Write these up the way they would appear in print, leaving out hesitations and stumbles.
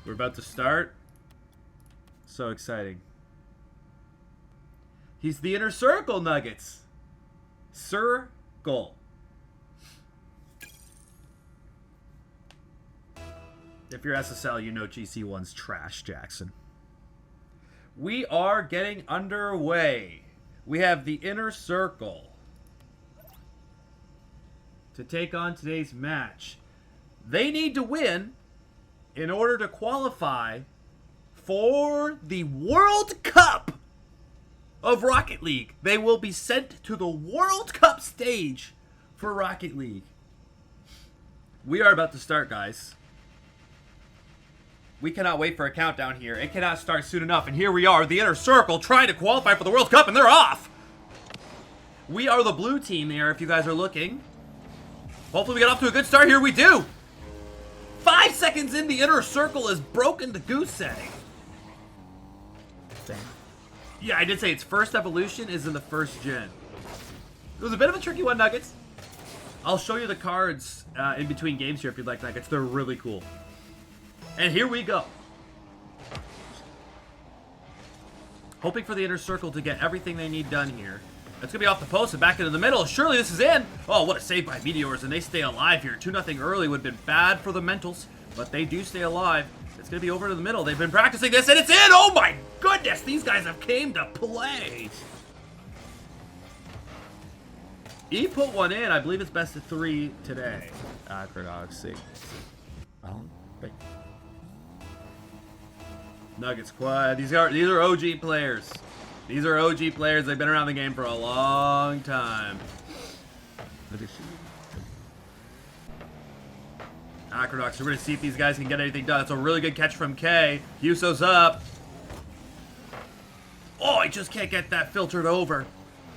We're about to start. So exciting. He's the inner circle, Nuggets. Circle. If you're SSL, you know GC1's trash, Jackson. We are getting underway. We have the inner circle to take on today's match. They need to win in order to qualify for the World Cup of Rocket League. They will be sent to the World Cup stage for Rocket League. We are about to start, guys. We cannot wait for a countdown here. It cannot start soon enough. And here we are, the inner circle, trying to qualify for the World Cup, and they're off. We are the blue team there, if you guys are looking. Hopefully we get off to a good start. Here we do. 5 seconds in, the inner circle has broken the goose egg. Yeah, I did say its first evolution is in the first gen. It was a bit of a tricky one, Nuggets. I'll show you the cards in between games here if you'd like, Nuggets. They're really cool. And here we go. Hoping for the inner circle to get everything they need done here. It's going to be off the post and back into the middle. Surely this is in. Oh, what a save by Meteors. And they stay alive here. 2-0 early would have been bad for the mentals. But they do stay alive. It's going to be over to the middle. They've been practicing this and it's in. Oh my goodness. These guys have came to play. E put one in. I believe it's best of 3 today. Nuggets quad. These are OG players. These are OG players. They've been around the game for a long time. Aqueducts. We're going to see if these guys can get anything done. That's a really good catch from K. Yuso's up. Oh, I just can't get that filtered over.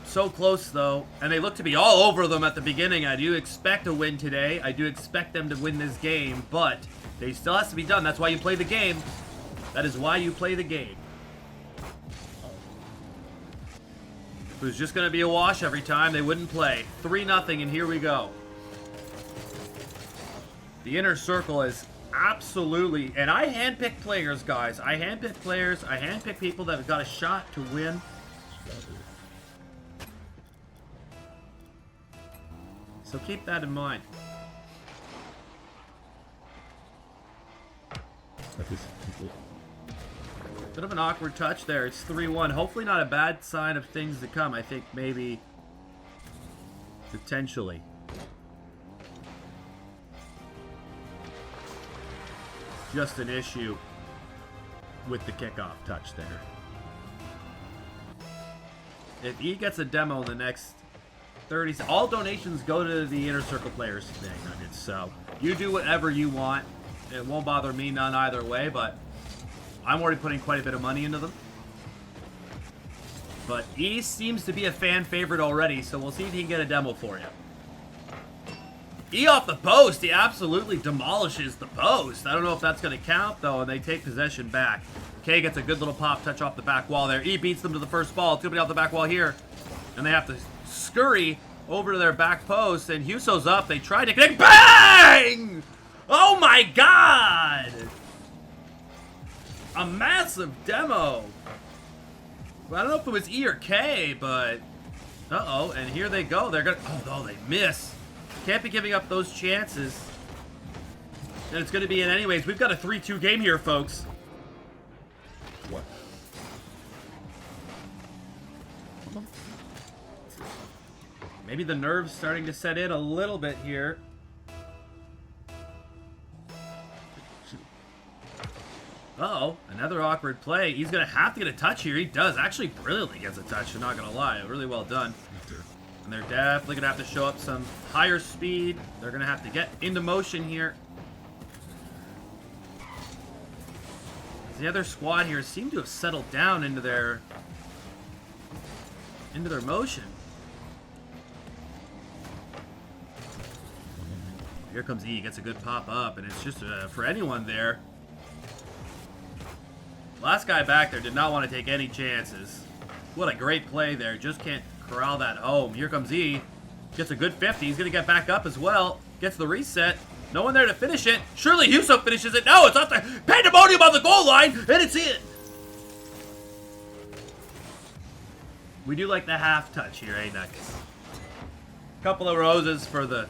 So close, though. And they look to be all over them at the beginning. I do expect a win today. I do expect them to win this game, but they still has to be done. That's why you play the game. That is why you play the game. If it was just going to be a wash every time, they wouldn't play. 3-0, and here we go. The inner circle is absolutely... And I handpick players, guys. I handpick players. I handpick people that have got a shot to win. So keep that in mind. Bit of an awkward touch there. It's 3-1. Hopefully not a bad sign of things to come. I think maybe potentially. Just an issue with the kickoff touch there. If E gets a demo in the next 30 all donations go to the inner circle players today, Nuggets. So you do whatever you want. It won't bother me none either way, but I'm already putting quite a bit of money into them. But E seems to be a fan favorite already, so we'll see if he can get a demo for you. E off the post, he absolutely demolishes the post. I don't know if that's going to count, though, and they take possession back. K gets a good little pop touch off the back wall there. E beats them to the first ball. It's going to be off the back wall here. And they have to scurry over to their back post, and Huso's up. They try to connect. Bang! Oh, my God! A massive demo. Well, I don't know if it was E or K, but... Uh-oh, and here they go. They're gonna... Oh, no, they miss. Can't be giving up those chances. And it's going to be in anyways. We've got a 3-2 game here, folks. What? Maybe the nerves starting to set in a little bit here. Uh-oh, another awkward play. He's going to have to get a touch here. He does. Actually, brilliantly gets a touch. I'm not going to lie. Really well done. And they're definitely going to have to show up some higher speed. They're going to have to get into motion here. The other squad here seem to have settled down into their motion. Here comes E. Gets a good pop up, and it's just for anyone there. Last guy back there did not want to take any chances. What a great play there. Just can't corral that home. Here comes E. Gets a good 50. He's going to get back up as well. Gets the reset. No one there to finish it. Surely Huso finishes it. No, it's off the pandemonium on the goal line, and it's in. We do like the half touch here, eh, Nuggets? Couple of roses for the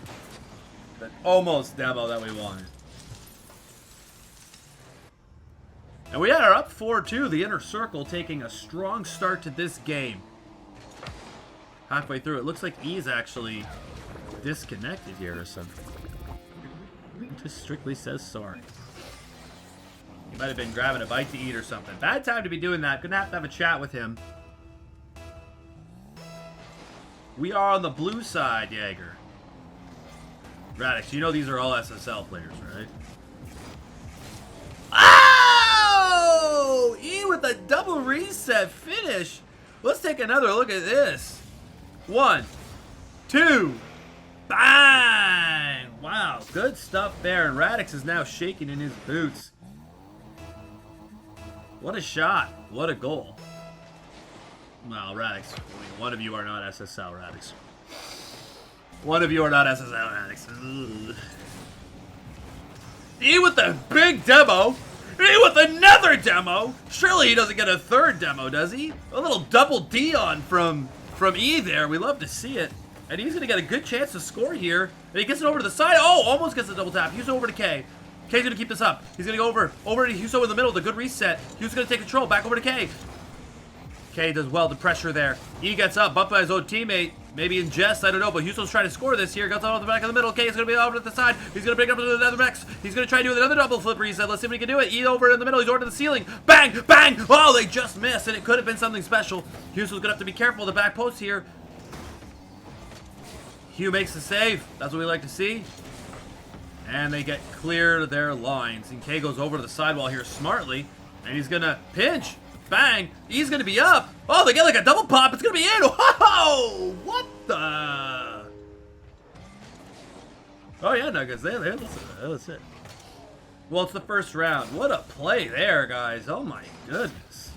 almost demo that we wanted. And we are up 4-2. The inner circle taking a strong start to this game. Halfway through, it looks like E's actually disconnected here or something. He just strictly says sorry. He might have been grabbing a bite to eat or something. Bad time to be doing that. Gonna have to have a chat with him. We are on the blue side, Jaeger. Radix, you know these are all SSL players, right? Oh! E with a double reset finish. Let's take another look at this. 1, 2, bang! Wow, good stuff there. And Radix is now shaking in his boots. What a shot. What a goal. Well, Radix, one of you are not SSL, Radix. One of you are not SSL, Radix. Ugh. E with the big demo. E with another demo. Surely he doesn't get a third demo, does he? A little double Dion from E there. We love to see it. And he's going to get a good chance to score here. And he gets it over to the side. Oh, almost gets a double tap. Huso over to K. K's going to keep this up. He's going to go over to Huso in the middle. The good reset. Huso's going to take control. Back over to K. K does well to pressure there. E gets up, bumped by his own teammate. Maybe in jest, I don't know, but Huso's trying to score this here. Gets out of the back of the middle. K is going to be over to the side. He's going to bring it up to the other X. He's going to try to do another double flip reset. Let's see if he can do it. E over in the middle. He's over to the ceiling. Bang! Bang! Oh, they just missed, and it could have been something special. Huso's going to have to be careful. The back post here. Hugh makes the save. That's what we like to see. And they get clear their lines. And K goes over to the sidewall here smartly. And he's going to pinch. Bang! He's going to be up. Oh, they get like a double pop. It's going to be in. Whoa! What the? Oh, yeah, Nuggets. That's it. Well, it's the first round. What a play there, guys. Oh, my goodness.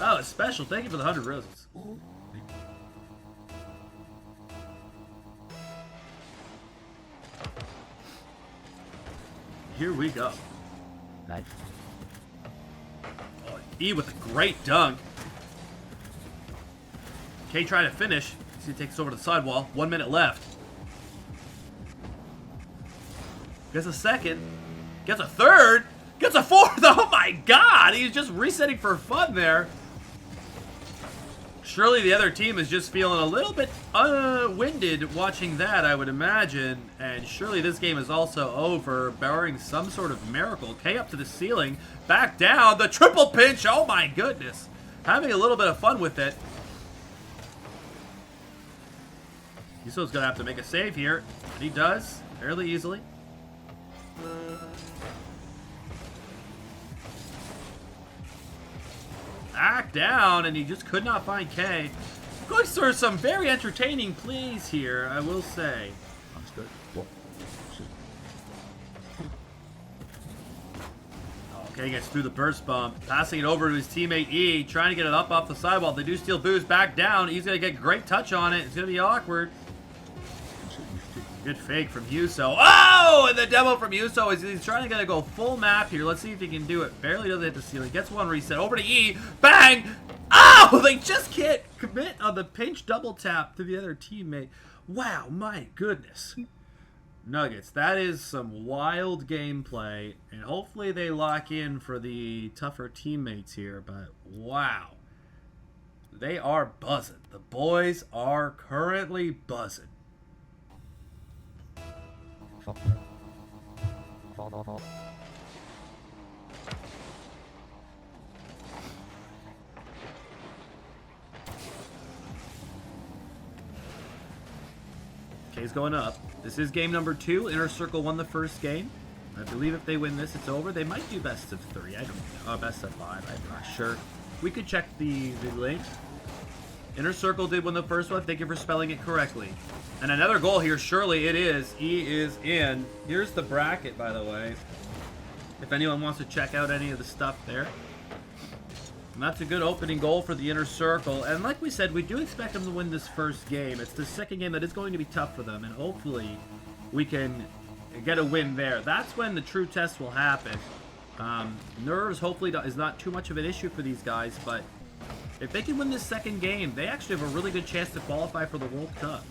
That was special. Thank you for the 100 roses. Here we go. Nice. Oh, E with a great dunk. K trying to finish. He takes over to the sidewall. 1 minute left. Gets a second. Gets a third. Gets a fourth. Oh my god! He's just resetting for fun there. Surely the other team is just feeling a little bit winded watching that, I would imagine. And surely this game is also over, barring some sort of miracle. K up to the ceiling, back down, the triple pinch, oh my goodness. Having a little bit of fun with it. Yuso's gonna have to make a save here, and he does, fairly easily. Back down, and he just could not find K. Going through some very entertaining plays here, I will say. That's good. What? K gets through the burst bump, passing it over to his teammate E, trying to get it up off the sidewall. They do steal boost back down. He's going to get great touch on it. It's going to be awkward. Good fake from Huso. Oh, and the demo from Huso is he's trying to go full map here. Let's see if he can do it. Barely doesn't hit the ceiling. Gets one reset. Over to E. Bang! Oh, they just can't commit on the pinch double tap to the other teammate. Wow, my goodness. Nuggets, that is some wild gameplay, and hopefully they lock in for the tougher teammates here, but wow. They are buzzing. The boys are currently buzzing. K's going up. This is game number 2. Inner Circle won the first game. I believe if they win this, it's over. They might do best of 3. I don't know. Best of 5. I'm not sure. We could check the link. Inner Circle did win the first one. Thank you for spelling it correctly. And another goal here. Surely it is. E is in. Here's the bracket, by the way. If anyone wants to check out any of the stuff there. And that's a good opening goal for the Inner Circle. And like we said, we do expect them to win this first game. It's the second game that is going to be tough for them. And hopefully we can get a win there. That's when the true test will happen. Nerves hopefully is not too much of an issue for these guys, but if they can win this second game, they actually have a really good chance to qualify for the World Cup.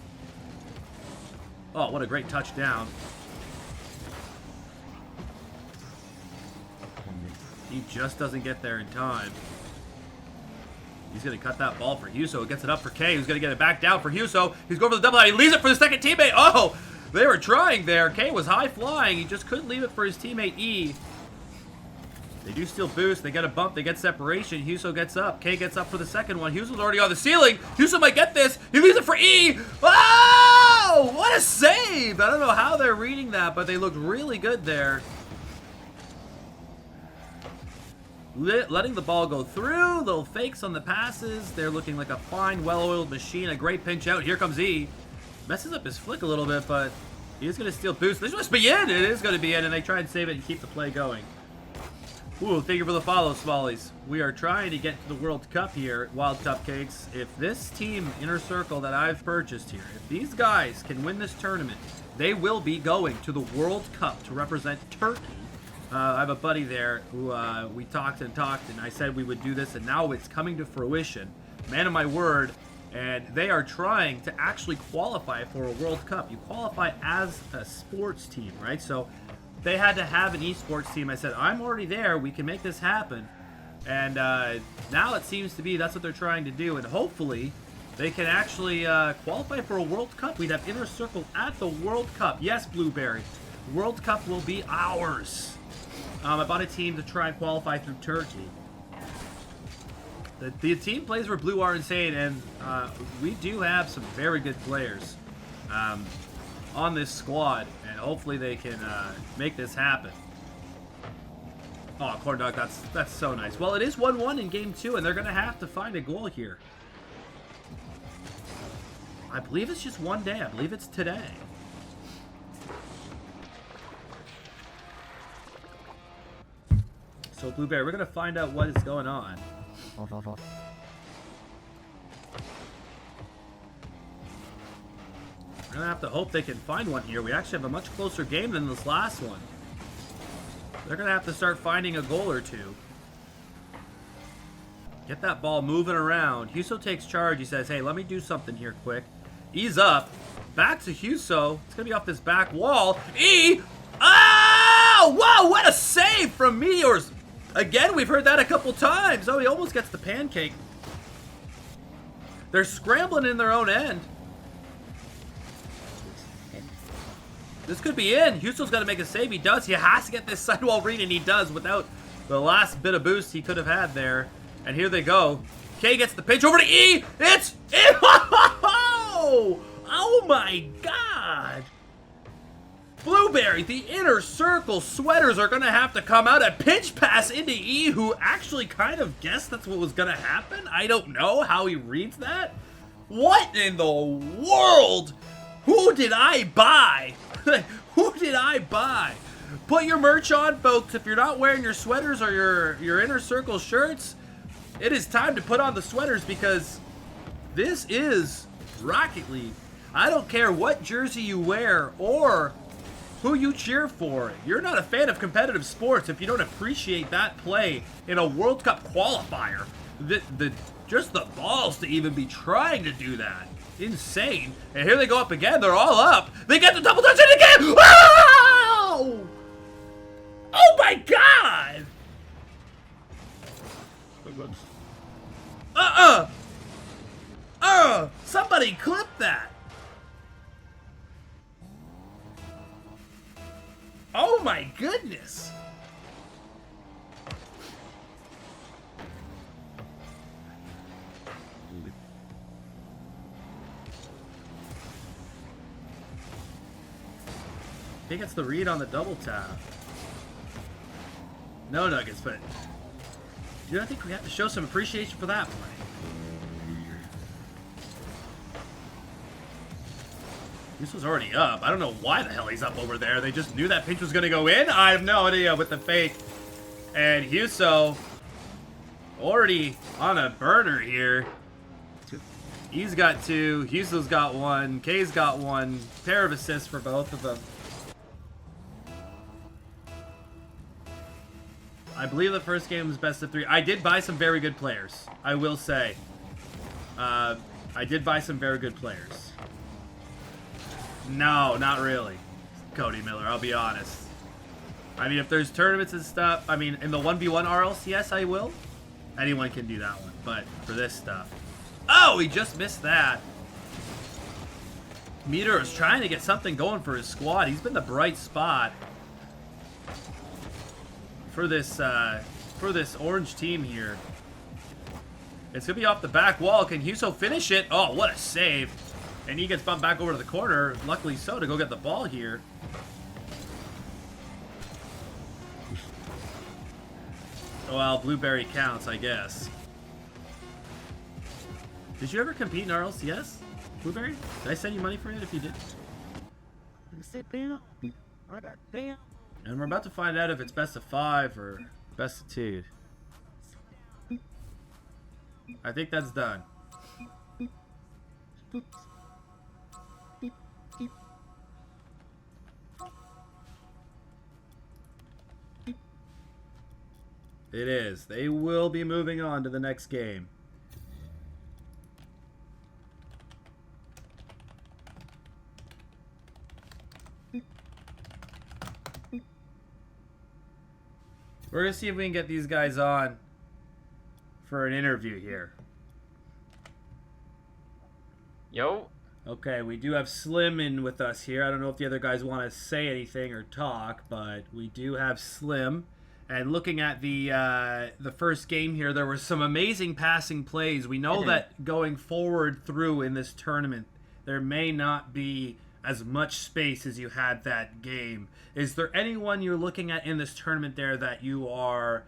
Oh, what a great touchdown. He just doesn't get there in time. He's going to cut that ball for Huso. Gets it up for K, who's going to get it back down for Huso. He's going for the double line. He leaves it for the second teammate. Oh, they were trying there. K was high flying. He just couldn't leave it for his teammate E. They do still boost. They get a bump. They get separation. Huso gets up. K gets up for the second one. Huso's already on the ceiling. Huso might get this. He leaves it for E. Oh, what a save. I don't know how they're reading that, but they looked really good there. Letting the ball go through. Little fakes on the passes. They're looking like a fine, well-oiled machine. A great pinch out. Here comes E. Messes up his flick a little bit, but he's going to steal boost. This must be in. It is going to be in, and they try and save it and keep the play going. Ooh, thank you for the follow, Smallies. We are trying to get to the World Cup here, Wild Cupcakes. If this team, Inner Circle, that I've purchased here, if these guys can win this tournament, they will be going to the World Cup to represent Turkey. I have a buddy there who we talked, and I said we would do this, and now it's coming to fruition. Man of my word. And they are trying to actually qualify for a World Cup. You qualify as a sports team, right? So they had to have an esports team. I said, I'm already there. We can make this happen. And now it seems to be that's what they're trying to do. And hopefully they can actually qualify for a World Cup. We'd have Inner Circle at the World Cup. Yes, Blueberry. World Cup will be ours. I bought a team to try and qualify through Turkey. The team plays for Blue are insane, and we do have some very good players on this squad, and hopefully they can make this happen. Oh, Corn Dog, that's so nice. Well, it is 1-1 in Game 2, and they're going to have to find a goal here. I believe it's just one day. I believe it's today. So, Blueberry, we're going to find out what is going on. Hold. We're going to have to hope they can find one here. We actually have a much closer game than this last one. They're going to have to start finding a goal or two. Get that ball moving around. Huso takes charge. He says, hey, let me do something here quick. Ease up. Back to Huso. It's going to be off this back wall. E! Oh! Whoa! What a save from Meteors! Again, we've heard that a couple times. Oh, he almost gets the pancake. They're scrambling in their own end. This could be in. Huso's got to make a save. He does. He has to get this sidewall read, and he does without the last bit of boost he could have had there. And here they go. K gets the pinch over to E. It's in. Oh my God. Blueberry, the Inner Circle sweaters are going to have to come out. A pinch pass into E, who actually kind of guessed that's what was going to happen. I don't know how he reads that. What in the world? Who did I buy? Who did I buy? Put your merch on, folks. If you're not wearing your sweaters or your Inner Circle shirts, it is time to put on the sweaters because this is Rocket League. I don't care what jersey you wear or who you cheer for. You're not a fan of competitive sports if you don't appreciate that play in a World Cup qualifier. Just the balls to even be trying to do that. Insane. And here they go up again. They're all up. They get the double touch in again. Wow! Oh my God! Somebody clip that. Oh my goodness. He gets the read on the double tap. No nuggets, but dude, I think we have to show some appreciation for that play. This was already up. I don't know why the hell he's up over there. They just knew that pinch was going to go in. I have no idea with the fake. And Huso already on a burner here. He's got two. Huso's got one. K's got one. Pair of assists for both of them. I believe the first game was best of 3. I did buy some very good players. I will say. I did buy some very good players. No, not really, Cody Miller. I'll be honest. I mean, if there's tournaments and stuff, I mean, in the 1v1 RLCS, I will. Anyone can do that one, but for this stuff. Oh, he just missed that. Meter is trying to get something going for his squad. He's been the bright spot for this orange team here. It's gonna be off the back wall. Can Huso finish it? Oh, what a save! And he gets bumped back over to the corner. Luckily so, to go get the ball here. Well, Blueberry counts, I guess. Did you ever compete in RLCS, Blueberry? Did I send you money for it if you did? And we're about to find out if it's best of 5 or best of 2. I think that's done. It is. They will be moving on to the next game. We're going to see if we can get these guys on for an interview here. Yo. Okay, we do have Slim in with us here. I don't know if the other guys want to say anything or talk, but we do have Slim. And looking at the first game here, there were some amazing passing plays. We know that going forward through in this tournament, there may not be as much space as you had that game. Is there anyone you're looking at in this tournament there that you are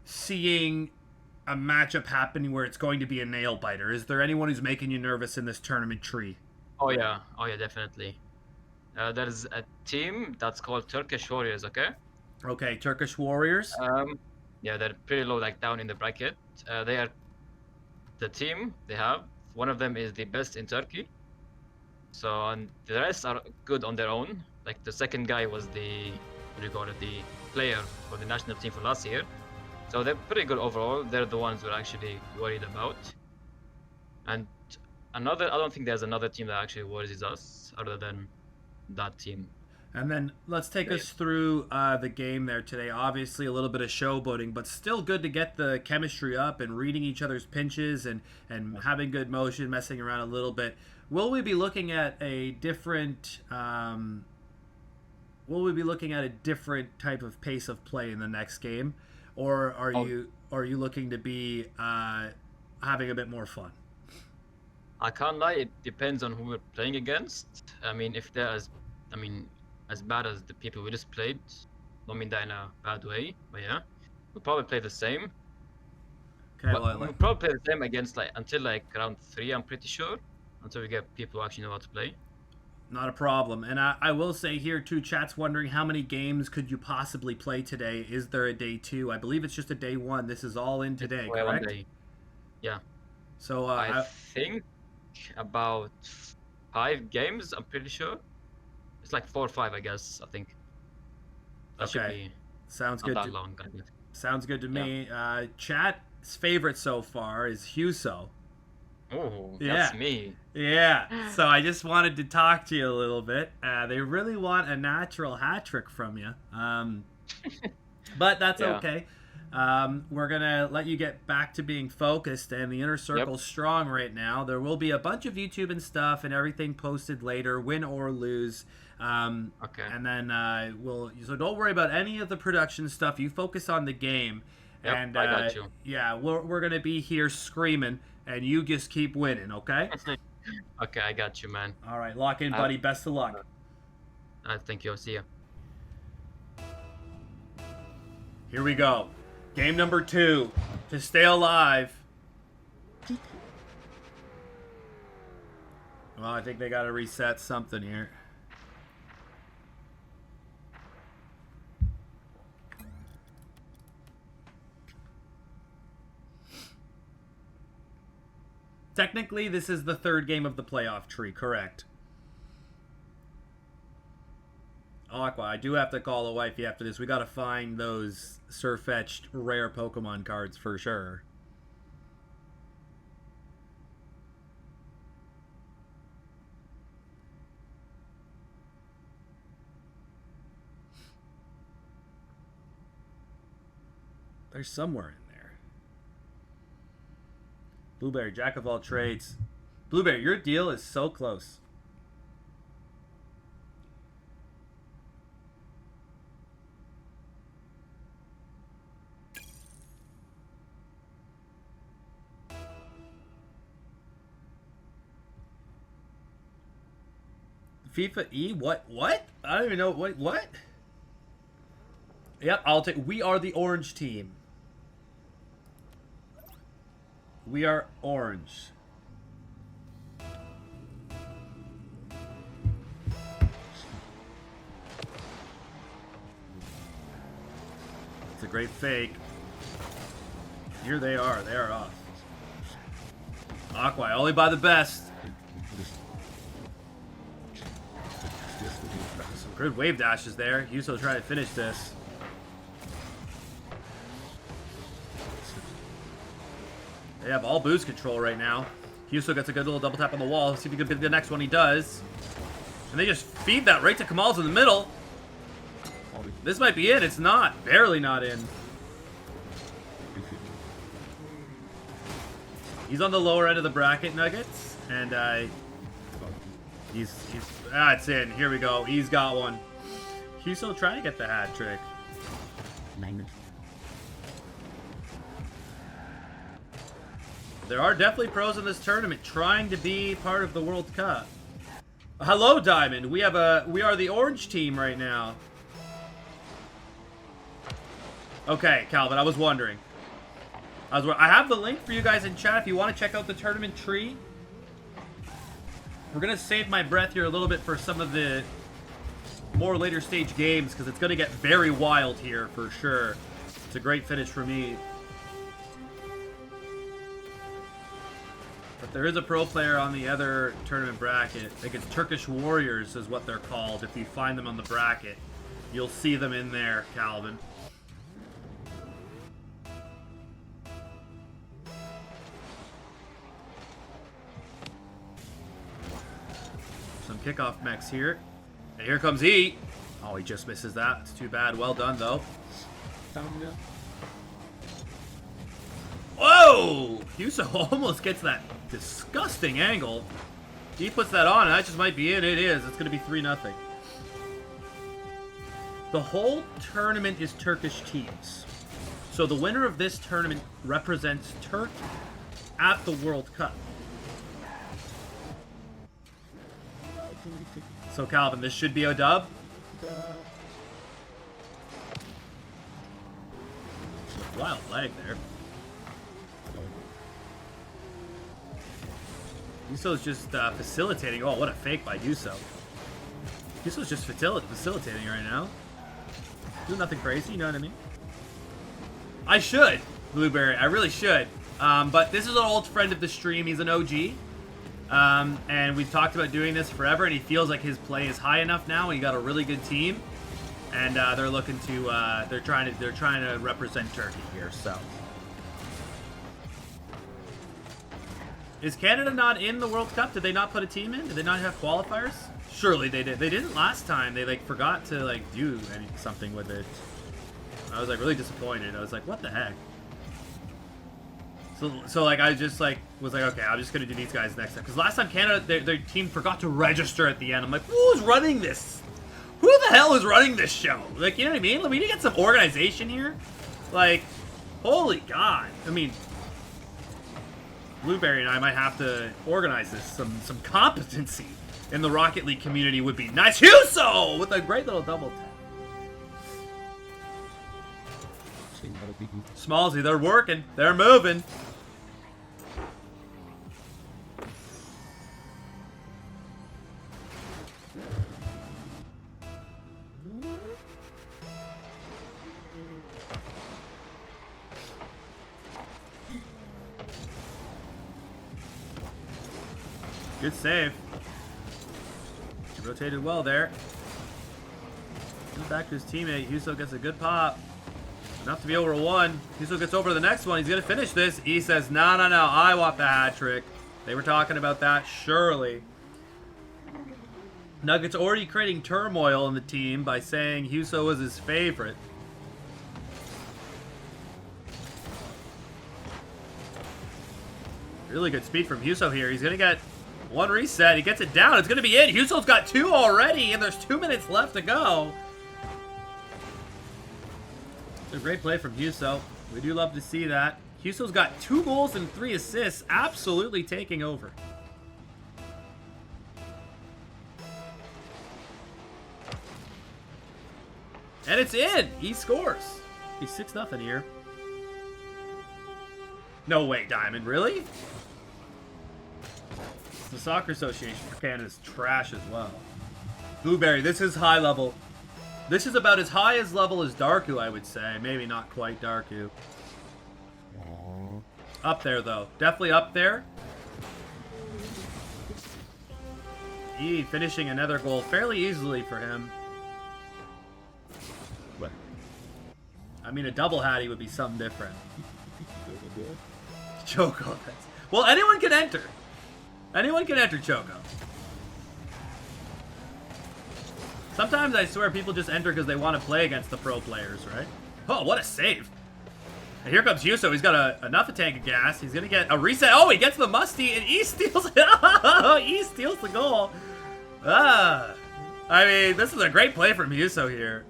seeing a matchup happening where it's going to be a nail biter? Is there anyone who's making you nervous in this tournament tree? Oh yeah, definitely. There's a team that's called Turkish Warriors. Okay. Okay, Turkish Warriors. Yeah, they're pretty low, like down in the bracket. They are the team they have. One of them is the best in Turkey. So, and the rest are good on their own. Like the second guy was the, what do you call it, the player for the national team for last year. So they're pretty good overall. They're the ones we're actually worried about. And I don't think there's another team that actually worries us other than that team. And then let's take us through the game there today. Obviously a little bit of showboating, but still good to get the chemistry up and reading each other's pinches and having good motion, messing around a little bit. Will we be looking at a different type of pace of play in the next game, or are you looking to be having a bit more fun? I can't lie, it depends on who we're playing against. I mean, if they're as bad as the people we just played, don't mean that in a bad way, but yeah, we'll probably play the same. Okay, we'll probably play the same against until round 3, I'm pretty sure, until we get people who actually know how to play. Not a problem. And I will say here too, chat's wondering how many games could you possibly play today? Is there a day 2? I believe it's just a day 1. This is all in today, correct? One day. Yeah. So I think about 5 games, I'm pretty sure. It's like 4 or 5, I guess. I think. That should be sounds not good. That long. Sounds good to me. Chat's favorite so far is Huso. Oh, that's me. Yeah. So I just wanted to talk to you a little bit. They really want a natural hat trick from you. But that's okay. We're going to let you get back to being focused, and the inner circle's strong right now. There will be a bunch of YouTube and stuff and everything posted later, win or lose. Okay. And then so don't worry about any of the production stuff. You focus on the game. Yep, and I got you. Yeah, we're going to be here screaming, and you just keep winning, okay? Okay, I got you, man. All right, lock in, buddy. Best of luck. Thank you. See ya. Here we go. Game number 2 to stay alive. Well, I think they got to reset something here. Technically, this is the 3rd game of the playoff tree, correct? Aqua, I do have to call a wifey after this. We gotta find those Surfetched rare Pokemon cards for sure. They're somewhere in there. Blueberry, jack of all trades. Blueberry, your deal is so close. FIFA E? What? What? I don't even know. What? Yep, I'll take. We are the orange team. We are orange. It's a great fake. Here they are. They are off. Aqua, I only buy the best. Some good wave dashes there. Yuso trying to finish this. They have all boost control right now. Yuso gets a good little double tap on the wall. See if he can get the next one. He does. And they just feed that right to Kamal's in the middle. This might be it. It's not. Barely not in. He's on the lower end of the bracket, Nuggets. And it's in. Here we go. He's got one. Yuso trying to get the hat trick. 9. There are definitely pros in this tournament trying to be part of the World Cup. Hello, Diamond. We are the orange team right now. Okay, Calvin, I was wondering. I have the link for you guys in chat if you want to check out the tournament tree. We're going to save my breath here a little bit for some of the more later stage games because it's going to get very wild here for sure. It's a great finish for me. But there is a pro player on the other tournament bracket. I think it's Turkish Warriors is what they're called. If you find them on the bracket, you'll see them in there, Calvin. Some kickoff mechs here. And here comes E. Oh, he just misses that. It's too bad. Well done, though. Whoa! Yuso almost gets that disgusting angle. He puts that on, and that just might be it. It is. It's going to be 3-0. The whole tournament is Turkish teams. So the winner of this tournament represents Turkey at the World Cup. So, Calvin, this should be a dub. Wild lag there. Yuso's just facilitating. Oh, what a fake by Yuso. Yuso's just facilitating right now. Doing nothing crazy, you know what I mean? I should, Blueberry. I really should. But this is an old friend of the stream. He's an OG. And we've talked about doing this forever, and he feels like his play is high enough now. He got a really good team, and they're looking to they're trying to represent Turkey here. So, is Canada not in the World Cup? Did they not put a team in? Did they not have qualifiers? Surely they did. They didn't last time. They forgot to do something with it. I was really disappointed. I was like, what the heck? So I just was like, okay, I'm just gonna do these guys next time. Because last time Canada, their team forgot to register at the end. I'm like, who's running this? Who the hell is running this show? You know what I mean? We need to get some organization here. Holy God. I mean, Blueberry and I might have to organize this. Some competency in the Rocket League community would be nice. Yuso with a great little double tap. Smallsy, they're working. They're moving. Good save. Rotated well there. Back to his teammate. Huso gets a good pop. Enough to be over 1. Huso gets over to the next one. He's going to finish this. E says, no, no, no. I want the hat trick. They were talking about that, surely. Nuggets already creating turmoil in the team by saying Huso was his favorite. Really good speed from Huso here. He's going to get 1 reset. He gets it down. It's going to be in. Huso's got 2 already, and there's 2 minutes left to go. It's a great play from Huso. We do love to see that. Huso's got 2 goals and 3 assists, absolutely taking over. And it's in. He scores. He's 6-0 here. No way, Diamond. Really? The Soccer Association for Canada is trash as well. Blueberry, this is high level. This is about as high as level as Darku, I would say. Maybe not quite Darku. Up there, though. Definitely up there. E finishing another goal fairly easily for him. What? I mean, a double hattie would be something different. Choco. Well, anyone can enter. Anyone can enter Choco. Sometimes I swear people just enter because they want to play against the pro players, right? Oh, what a save. And here comes Huso. He's got enough a tank of gas. He's going to get a reset. Oh, he gets the musty, and E steals it. E steals the goal. I mean, this is a great play from Huso here.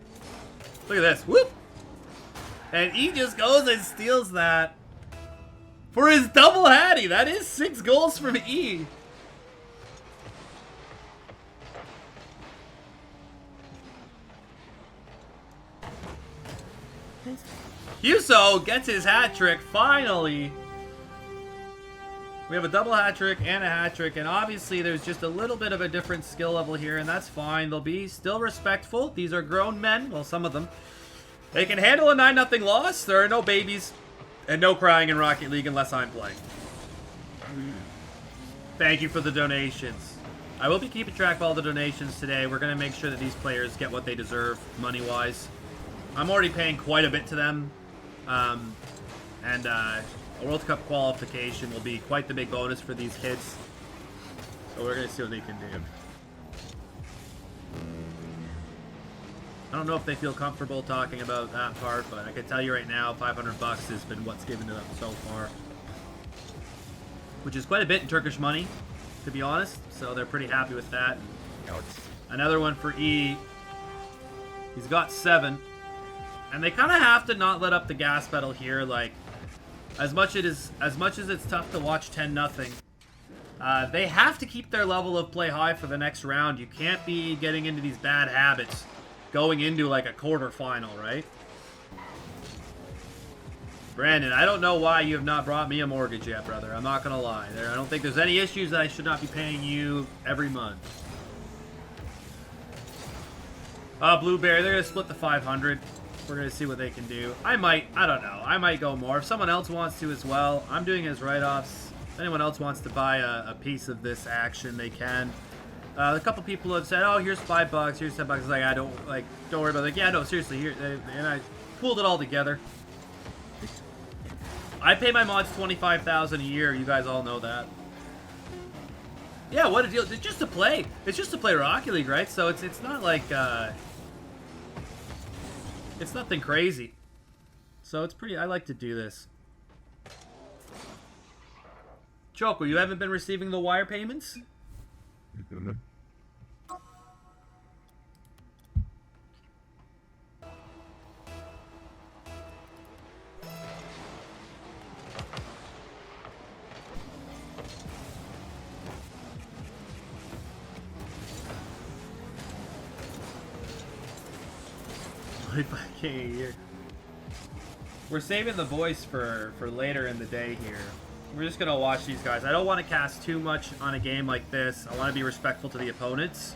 Look at this. Whoop. And E just goes and steals that. For his double hattie. That is 6 goals from E. Huso gets his hat trick, finally. We have a double hat trick and a hat trick, and obviously there's just a little bit of a different skill level here, and that's fine. They'll be still respectful. These are grown men. Well, some of them. They can handle a 9-0 loss. There are no babies. And no crying in Rocket League unless I'm playing. Thank you for the donations. I will be keeping track of all the donations today. We're going to make sure that these players get what they deserve, money-wise. I'm already paying quite a bit to them. A World Cup qualification will be quite the big bonus for these kids. So we're going to see what they can do. I don't know if they feel comfortable talking about that part, but I can tell you right now, $500 has been what's given to them so far. Which is quite a bit in Turkish money, to be honest. So they're pretty happy with that. Another one for E. He's got 7. And they kind of have to not let up the gas pedal here. Like, as much as it's tough to watch 10-0, they have to keep their level of play high for the next round. You can't be getting into these bad habits going into like a quarterfinal, right? Brandon, I don't know why you have not brought me a mortgage yet, brother. I'm not gonna lie. I don't think there's any issues that I should not be paying you every month. Blueberry, they're gonna split the 500. We're gonna see what they can do. I don't know. I might go more. If someone else wants to as well, I'm doing his write-offs. If anyone else wants to buy a piece of this action, they can. A couple people have said, "Oh, here's $5, here's $10." It's like, don't worry about it. Like, yeah, no, seriously, here, and I pulled it all together. I pay my mods $25,000 a year. You guys all know that. Yeah, what a deal! It's just to play. It's just to play Rocket League, right? So it's not like it's nothing crazy. So it's pretty. I like to do this. Choco, you haven't been receiving the wire payments? $25K a year. We're saving the voice for later in the day here. We're just gonna watch these guys. I don't want to cast too much on a game like this. I want to be respectful to the opponents.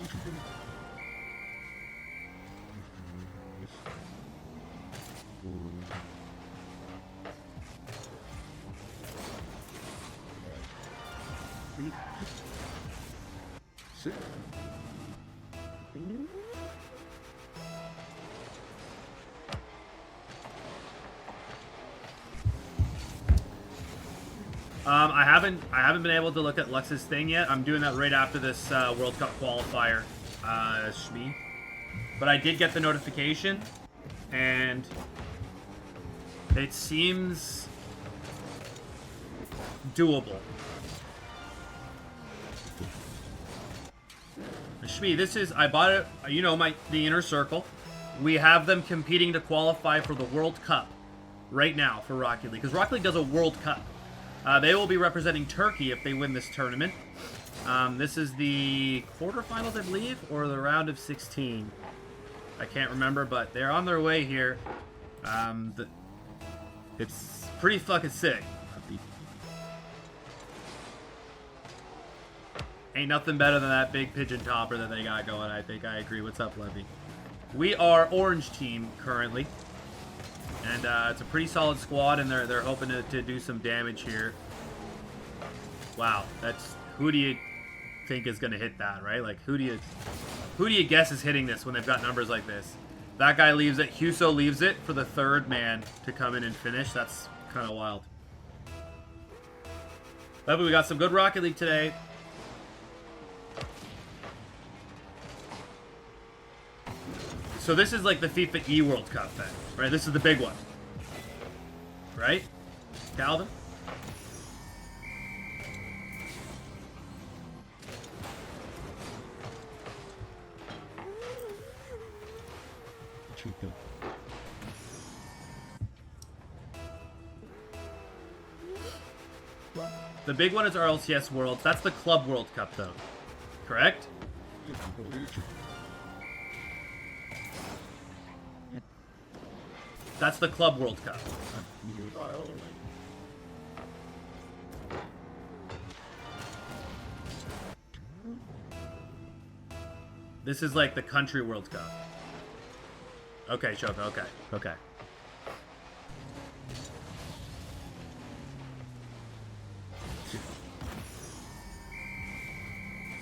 I haven't been able to look at Lux's thing yet. I'm doing that right after this World Cup qualifier, Shmi. But I did get the notification, and it seems doable. Shmi, this is, I bought it, you know, the inner circle. We have them competing to qualify for the World Cup right now for Rocket League, because Rocket League does a World Cup. They will be representing Turkey if they win this tournament. This is the quarterfinals, I believe, or the round of 16. I can't remember, but they're on their way here. It's pretty fucking sick. Ain't nothing better than that big pigeon topper that they got going. I think I agree. What's up, Levy? We are orange team currently. And it's a pretty solid squad, and they're hoping to do some damage here. Wow, that's, who do you think is going to hit that, right? Like, who do you guess is hitting this when they've got numbers like this? That guy leaves it. Huso leaves it for the third man to come in and finish. That's kind of wild. But we got some good Rocket League today. So this is like the FIFA E World Cup then, right? This is the big one, right, Calvin? The big one is RLCS Worlds. That's the Club World Cup, though. Correct? That's the Club World Cup. This is like the Country World Cup. Okay, Shoka, okay, okay.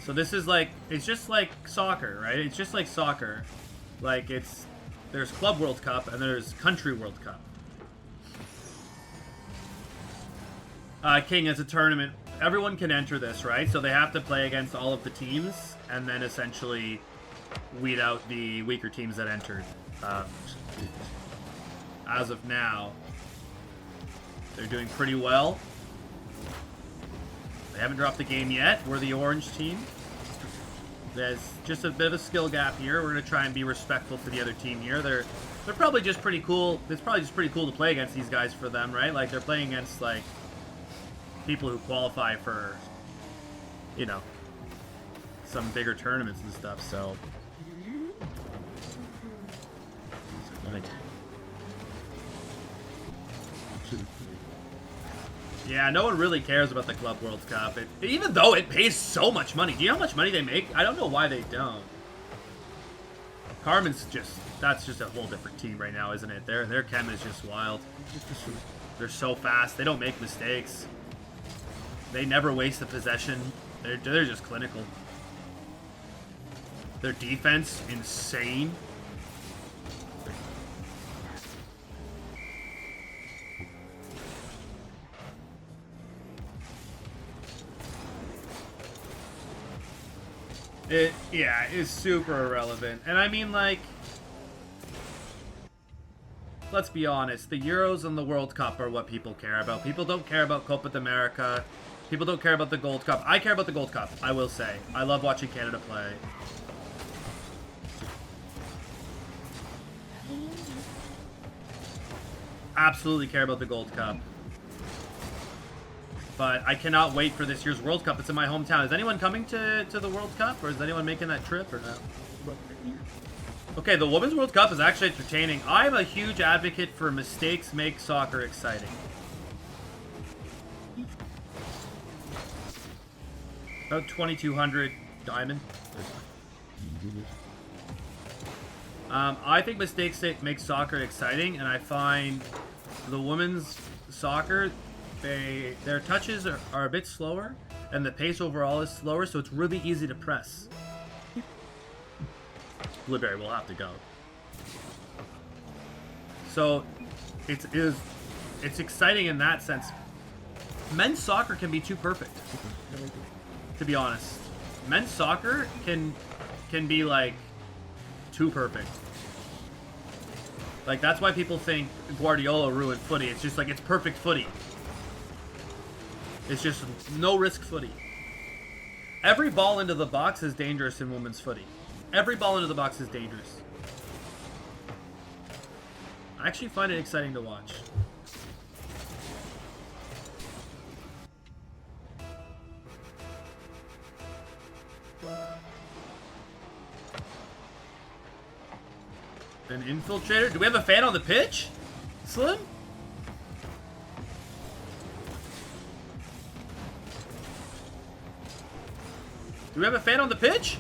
So this is like, it's just like soccer, right? It's just like soccer. Like, there's Club World Cup and there's Country World Cup. King, is a tournament. Everyone can enter this, right? So they have to play against all of the teams and then essentially weed out the weaker teams that entered. As of now, they're doing pretty well. They haven't dropped the game yet. We're the orange team. There's just a bit of a skill gap here. We're going to try and be respectful to the other team here. They're probably just pretty cool. It's probably just pretty cool to play against these guys for them, right? Like, they're playing against, like, people who qualify for, you know, some bigger tournaments and stuff, so. Yeah, no one really cares about the Club World Cup. Even though it pays so much money. Do you know how much money they make? I don't know why they don't. Carmen's that's just a whole different team right now, isn't it? Their chem is just wild. They're so fast. They don't make mistakes. They never waste a possession. They're just clinical. Their defense, insane. Yeah, it's super irrelevant. And I mean, like, let's be honest, the Euros and the World Cup are what people care about. People don't care about Copa de America. People don't care about the Gold Cup. I care about the Gold Cup, I will say. I love watching Canada play. Absolutely care about the Gold Cup. But I cannot wait for this year's World Cup. It's in my hometown. Is anyone coming to the World Cup? Or is anyone making that trip or no? Okay, the Women's World Cup is actually entertaining. I'm a huge advocate for mistakes make soccer exciting. About 2,200 diamond. I think mistakes make soccer exciting, and I find the women's soccer, their touches are a bit slower, and the pace overall is slower, so it's really easy to press. Blueberry will have to go. So it's exciting in that sense. Men's soccer can be too perfect, to be honest. Men's soccer can be like too perfect. Like that's why people think Guardiola ruined footy. It's just like it's perfect footy. It's just no risk footy. Every ball into the box is dangerous in women's footy. Every ball into the box is dangerous. I actually find it exciting to watch. An infiltrator? Do we have a fan on the pitch? Slim? Do we have a fan on the pitch?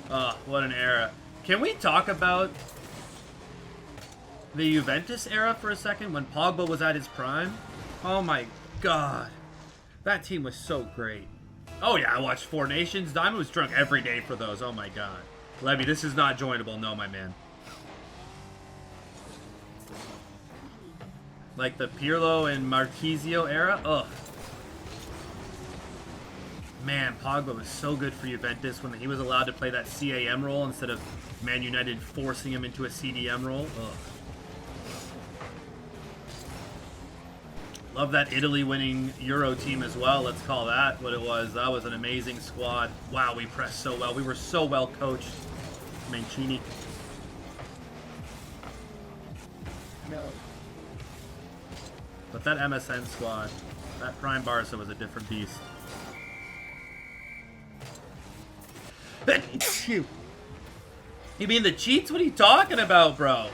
Oh, what an era. Can we talk about the Juventus era for a second when Pogba was at his prime? Oh my god. That team was so great. Oh yeah, I watched Four Nations. Diamond was drunk every day for those. Oh my god. Levy, this is not joinable. No, my man. Like the Pirlo and Marquisio era? Ugh. Man, Pogba was so good for Juventus when he was allowed to play that CAM role instead of Man United forcing him into a CDM role. Ugh. Love that Italy winning Euro team as well. Let's call that what it was. That was an amazing squad. Wow, we pressed so well. We were so well coached. Mancini. No. But that MSN squad, that Prime Barca was a different beast. You mean the cheats? What are you talking about, bro?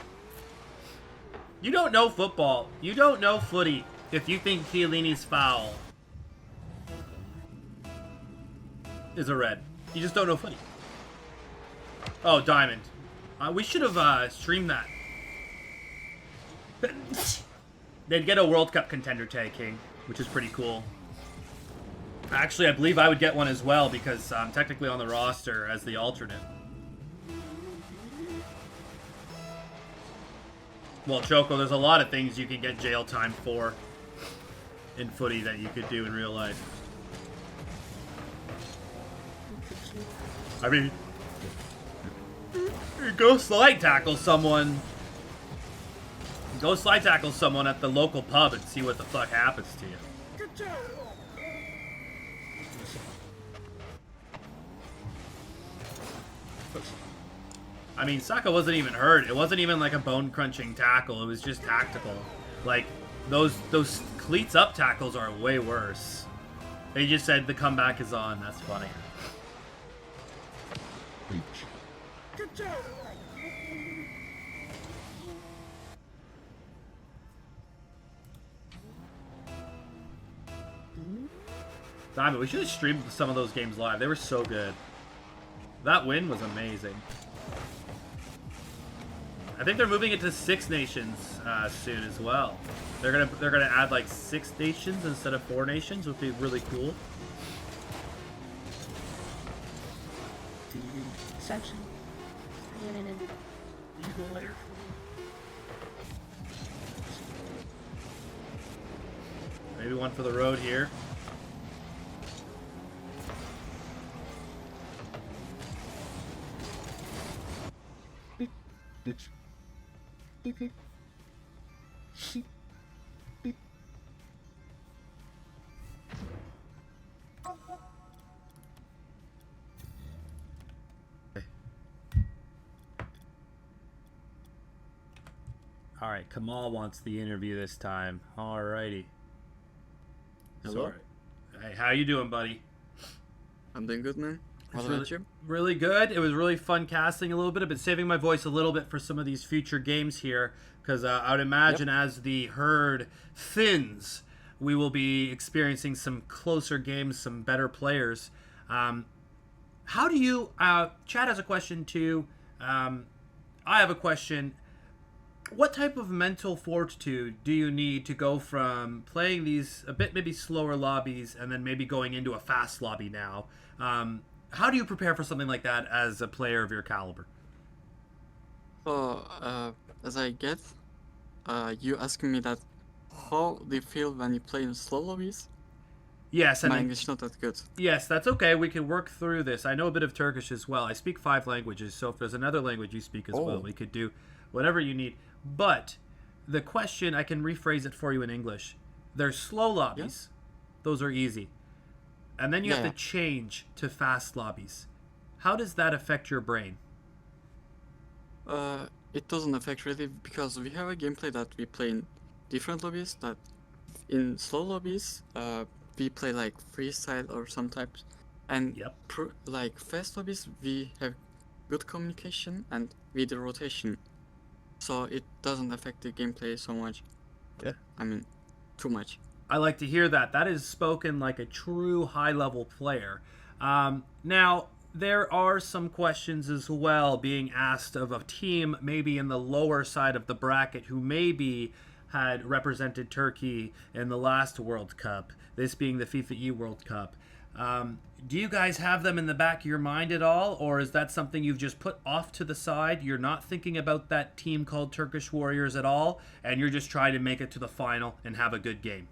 You don't know football. You don't know footy if you think Chiellini's foul is a red. You just don't know footy. Oh, Diamond. We should have streamed that. They'd get a World Cup contender tag, King, which is pretty cool. Actually, I believe I would get one as well because I'm technically on the roster as the alternate. Well, Choco, there's a lot of things you can get jail time for in footy that you could do in real life. I mean, go slide tackle someone. Go slide tackle someone at the local pub and see what the fuck happens to you. I mean, Saka wasn't even hurt. It wasn't even like a bone-crunching tackle. It was just tactical. Like, those cleats up tackles are way worse. They just said the comeback is on. That's funny. Diamond, we should have streamed some of those games live. They were so good. That win was amazing. I think they're moving it to 6 nations soon as well. They're gonna add like 6 nations instead of 4 nations, which would be really cool. Section. You go later. Maybe one for the road here. All right, Kamal wants the interview this time. All righty. Hello. Hey, how you doing, buddy? I'm doing good, man. How It's about you? really good. It was really fun casting a little bit. I've been saving my voice a little bit for some of these future games here because I would imagine as the herd thins, we will be experiencing some closer games, some better players. How do you... Chad has a question too. I have a question. What type of mental fortitude do you need to go from playing these a bit maybe slower lobbies and then maybe going into a fast lobby now? How do you prepare for something like that as a player of your caliber? So, as I get, you asking me that how do you feel when you play in slow lobbies? Yes, and My English not that good. yes, that's okay. We can work through this. I know a bit of Turkish as well. I speak 5 languages, so if there's another language you speak as well, Oh. we could do whatever you need. But the question, I can rephrase it for you in English. There's slow lobbies. Those are easy. And then you have Yeah. to change to fast lobbies. How does that affect your brain? It doesn't affect really because we have a gameplay that we play in different lobbies. That in slow lobbies, we play like freestyle or some types, and Yep. like fast lobbies, we have good communication and with the rotation, so it doesn't affect the gameplay so much. Yeah. I mean, too much. I like to hear that. That is spoken like a true high-level player. Now, there are some questions as well being asked of a team maybe in the lower side of the bracket who maybe had represented Turkey in the last World Cup, this being the FIFA E World Cup. Do you guys have them in the back of your mind at all, or is that something you've just put off to the side? You're not thinking about that team called Turkish Warriors at all, and you're just trying to make it to the final and have a good game?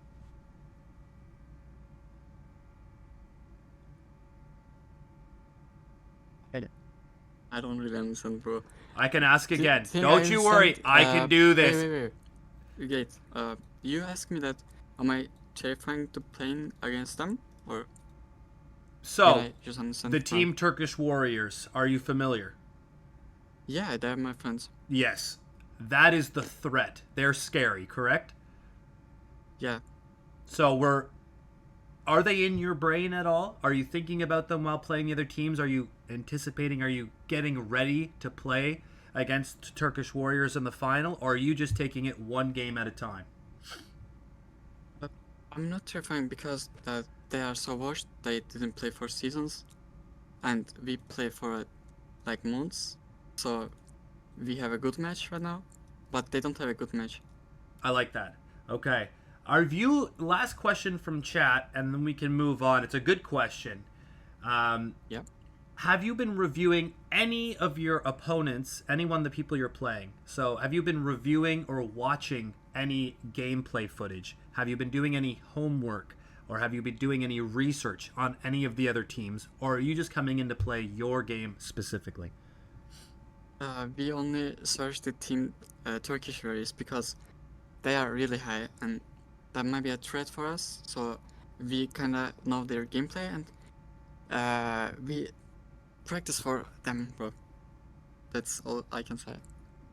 I don't really understand, bro. I can ask again. Thing Don't you worry. understand, I can do this. Wait. You ask me that, am I terrifying to playing against them, or did So, I just understand the it team wrong? Turkish Warriors, are you familiar? Yeah, they're my friends. Yes. That is the threat. They're scary, correct? Yeah. So are they in your brain at all? Are you thinking about them while playing the other teams? Are you anticipating, are you getting ready to play against Turkish Warriors in the final? Or are you just taking it one game at a time? But I'm not terrifying because that they are so washed. They didn't play for seasons, and we play for like months. So we have a good match right now, but they don't have a good match. I like that. Okay. Our view, last question from chat, and then we can move on. It's a good question. Yep. Have you been reviewing any of your opponents, the people you're playing? So have you been reviewing or watching any gameplay footage? Have you been doing any homework? Or have you been doing any research on any of the other teams? Or are you just coming in to play your game specifically? We only search the team Turkish Warriors because they are really high and that might be a threat for us. So we kind of know their gameplay and we practice for them, bro. That's all I can say.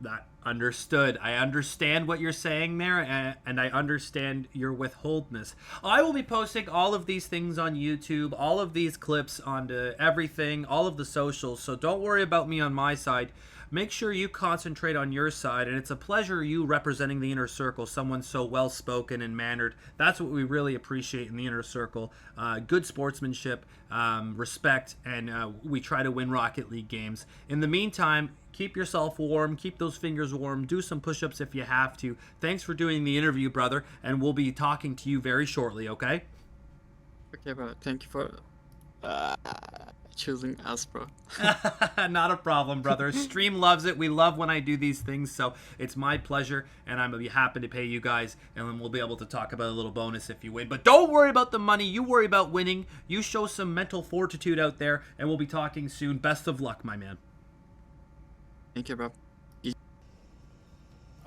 That understood. I understand what you're saying there, and I understand your withholdness. I will be posting all of these things on YouTube, all of these clips onto everything, all of the socials, so don't worry about me on my side. Make sure you concentrate on your side, and it's a pleasure you representing the inner circle, someone so well-spoken and mannered. That's what we really appreciate in the inner circle. Good sportsmanship, respect, and we try to win Rocket League games. In the meantime, keep yourself warm, keep those fingers warm, do some push-ups if you have to. Thanks for doing the interview, brother, and we'll be talking to you very shortly, okay? Okay, bro. Thank you for choosing us, bro. Not a problem, brother. Stream loves it. We love when I do these things, so it's my pleasure, and I'm going to be happy to pay you guys, and then we'll be able to talk about a little bonus if you win. But don't worry about the money. You worry about winning. You show some mental fortitude out there, and we'll be talking soon. Best of luck, my man. Thank you, bro.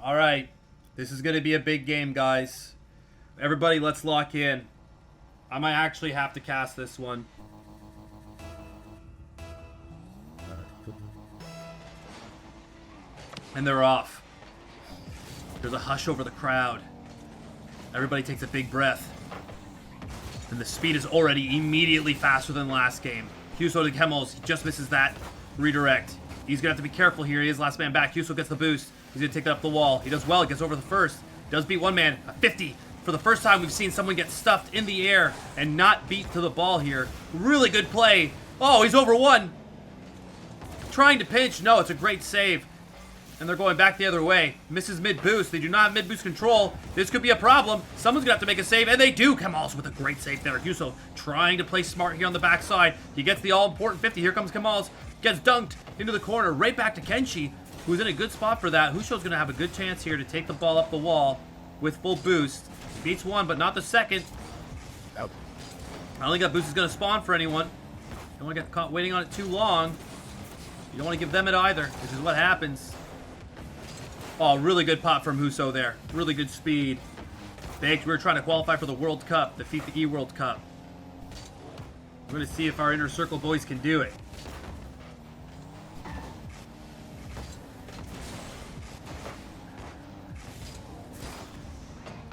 All right. This is going to be a big game, guys. Everybody, let's lock in. I might actually have to cast this one. And they're off. There's a hush over the crowd. Everybody takes a big breath. And the speed is already immediately faster than last game. Huso to Kamal just misses that redirect. He's going to have to be careful here. He is last man back. Huso gets the boost. He's going to take that up the wall. He does well. He gets over the first. Does beat one man. A 50. For the first time, we've seen someone get stuffed in the air and not beat to the ball here. Really good play. Oh, he's over one. Trying to pinch. No, it's a great save. And they're going back the other way. Misses mid-boost. They do not have mid-boost control. This could be a problem. Someone's going to have to make a save, and they do. Kamal's with a great save there. Yuso trying to play smart here on the backside. He gets the all-important 50. Here comes Kamal's. Gets dunked into the corner. Right back to Kenshi, who's in a good spot for that. Husho's going to have a good chance here to take the ball up the wall with full boost. He beats one, but not the second. Out. I don't think that boost is going to spawn for anyone. Don't want to get caught waiting on it too long. You don't want to give them it either, which is what happens. Oh, really good pop from Huso there. Really good speed. We're trying to qualify for the World Cup, the FIFA E World Cup. We're going to see if our Inner Circle boys can do it.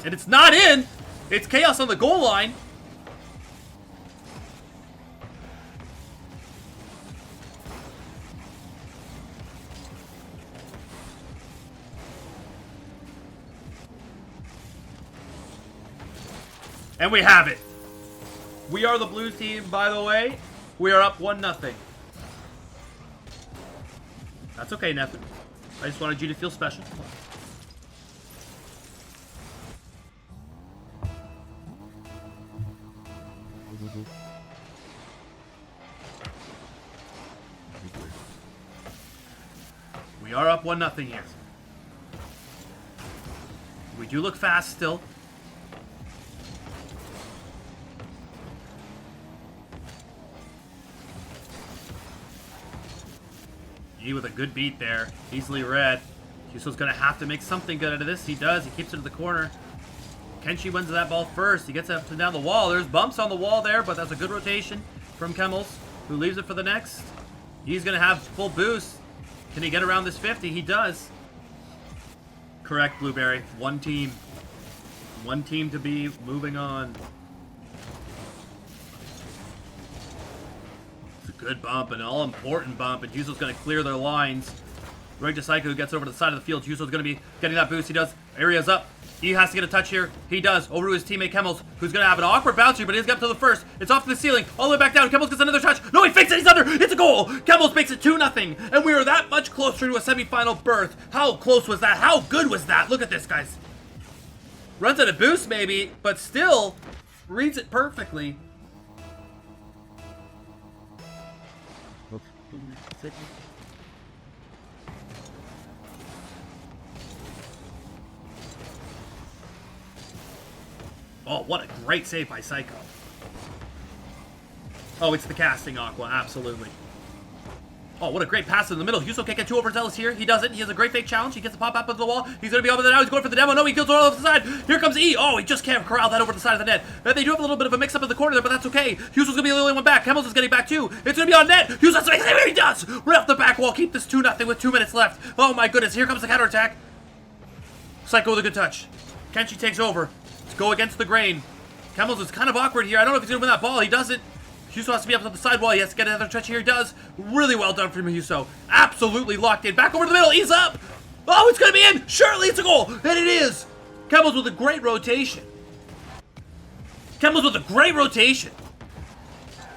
And it's not in! It's chaos on the goal line. And we have it. We are the blue team, by the way. We are up 1-0. That's okay, Nathan. I just wanted you to feel special. We are up 1-0 here. We do look fast still. E with a good beat there. Easily read. Yuso's going to have to make something good out of this. He does. He keeps it to the corner. Kenshi wins that ball first. He gets up and down the wall. There's bumps on the wall there, but that's a good rotation from Kamals, who leaves it for the next. He's going to have full boost. Can he get around this 50? He does. Correct, Blueberry. One team. One team to be moving on. Good bump, an all-important bump, and Yuso's going to clear their lines. Right to Psycho, who gets over to the side of the field. Yuso's going to be getting that boost. He does. Area's up. He has to get a touch here. He does. Over to his teammate, Kemmels, who's going to have an awkward bounce here, but he's got up to the first. It's off to the ceiling. All the way back down. Kemmels gets another touch. No, he fakes it. He's under. It's a goal. Kemmels makes it 2-0, and we are that much closer to a semifinal berth. How close was that? How good was that? Look at this, guys. Runs at a boost, maybe, but still reads it perfectly. Oh, what a great save by Psycho. Oh, it's the casting Aqua, absolutely. Oh, what a great pass in the middle. Yuso can't get too overzealous here. He doesn't. He has a great fake challenge. He gets the pop up of the wall. He's going to be over there now. He's going for the demo. No, he kills it all off the side. Here comes E. Oh, he just can't corral that over the side of the net. They do have a little bit of a mix-up in the corner there, but that's okay. Yuso's going to be the only one back. Kemmels is getting back too. It's going to be on net. Yuso has to make it. He does. Right off the back wall. Keep this 2-0 with 2 minutes left. Oh, my goodness. Here comes the counterattack. Psycho with a good touch. Kenshi takes over. Let's go against the grain. Kemmels is kind of awkward here. I don't know if he's going to win that ball. He doesn't. Yuso has to be up on the sidewall. He has to get another touch here. He does. Really well done from Yuso. Absolutely locked in. Back over to the middle. He's up. Oh, it's going to be in. Surely it's a goal. And it is. Kemmels with a great rotation. Kemmels with a great rotation.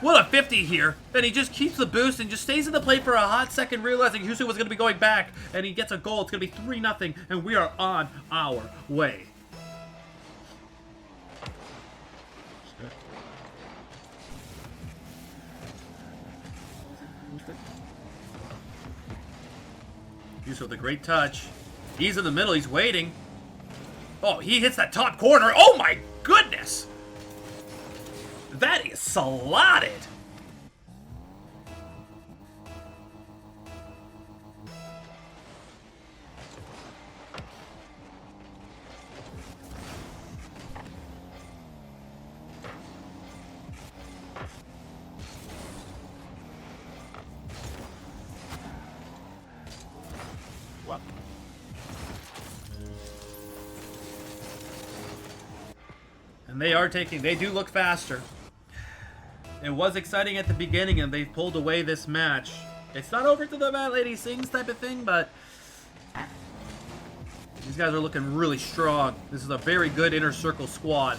What a 50 here. And he just keeps the boost and just stays in the play for a hot second, realizing Yuso was going to be going back. And he gets a goal. It's going to be 3-0. And we are on our way. Yuso with a great touch. He's in the middle. He's waiting. Oh, he hits that top corner. Oh, my goodness. That is slotted. Wow. And they do look faster. It was exciting at the beginning, and they've pulled away this match. It's not over to the Mad Lady Sings type of thing, but these guys are looking really strong. This is a very good Inner Circle squad.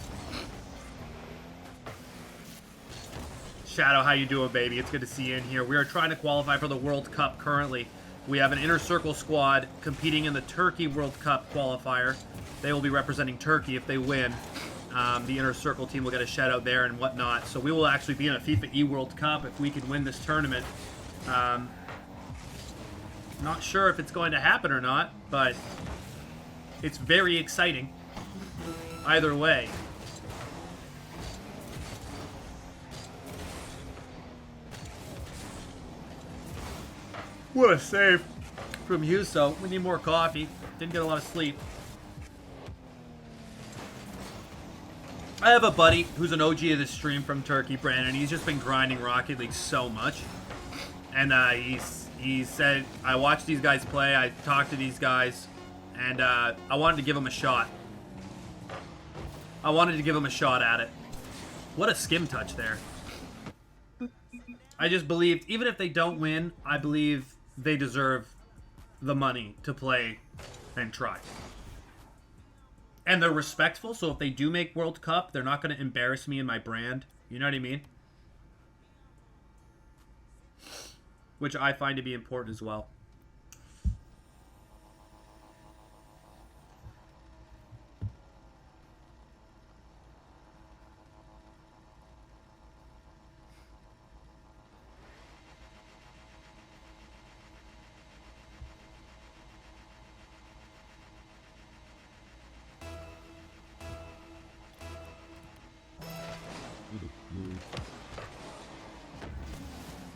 Shadow, how you doing, baby? It's good to see you in here. We are trying to qualify for the World Cup currently. We have an Inner Circle squad competing in the Turkey World Cup qualifier. They will be representing Turkey if they win. The Inner Circle team will get a shout out there and whatnot. So we will actually be in a FIFA E World Cup if we can win this tournament. Not sure if it's going to happen or not, but it's very exciting. Either way. What a save from Huso. We need more coffee. Didn't get a lot of sleep. I have a buddy who's an OG of the stream from Turkey, Brandon. He's just been grinding Rocket League so much. And he said, I watched these guys play, I talked to these guys, and I wanted to give them a shot. I wanted to give them a shot at it. What a skim touch there. I just believed, even if they don't win, I believe they deserve the money to play and try. And they're respectful, so if they do make World Cup, they're not going to embarrass me and my brand. You know what I mean? Which I find to be important as well.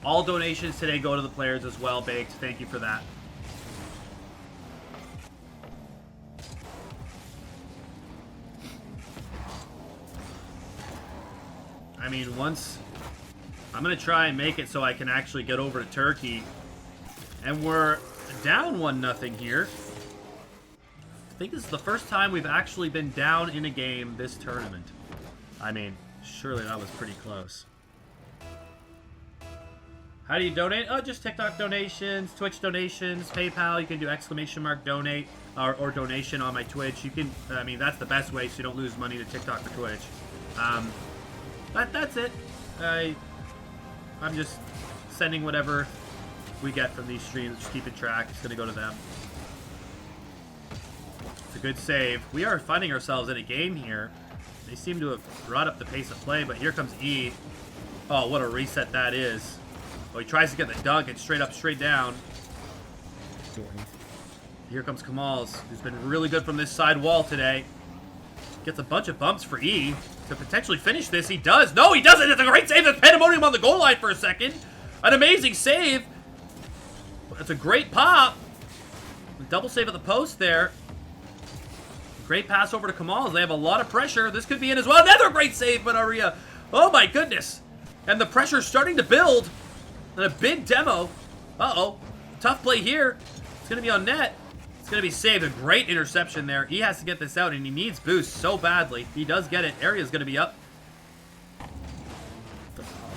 All donations today go to the players as well, Baked. Thank you for that. I mean, once... I'm going to try and make it so I can actually get over to Turkey. And we're down 1-0 here. I think this is the first time we've actually been down in a game this tournament. I mean, surely that was pretty close. How do you donate? Oh, just TikTok donations, Twitch donations, PayPal. You can do !donate or donation on my Twitch. You can, I mean, that's the best way so you don't lose money to TikTok or Twitch. But that's it. I'm just sending whatever we get from these streams, just keeping track. It's going to go to them. It's a good save. We are finding ourselves in a game here. They seem to have brought up the pace of play, but here comes E. Oh, what a reset that is. Oh, he tries to get the dunk. It's straight up, straight down. Here comes Kamal's, who's been really good from this side wall today. Gets a bunch of bumps for E to potentially finish this. He does. No, he doesn't. It's a great save. There's pandemonium on the goal line for a second. An amazing save. That's a great pop. Double save at the post there. Great pass over to Kamal. They have a lot of pressure. This could be in as well. Another great save, but Aria. Oh my goodness. And the pressure's starting to build. And a big demo. Uh-oh. Tough play here. It's going to be on net. It's going to be saved. A great interception there. He has to get this out, and he needs boost so badly. He does get it. Area's going to be up.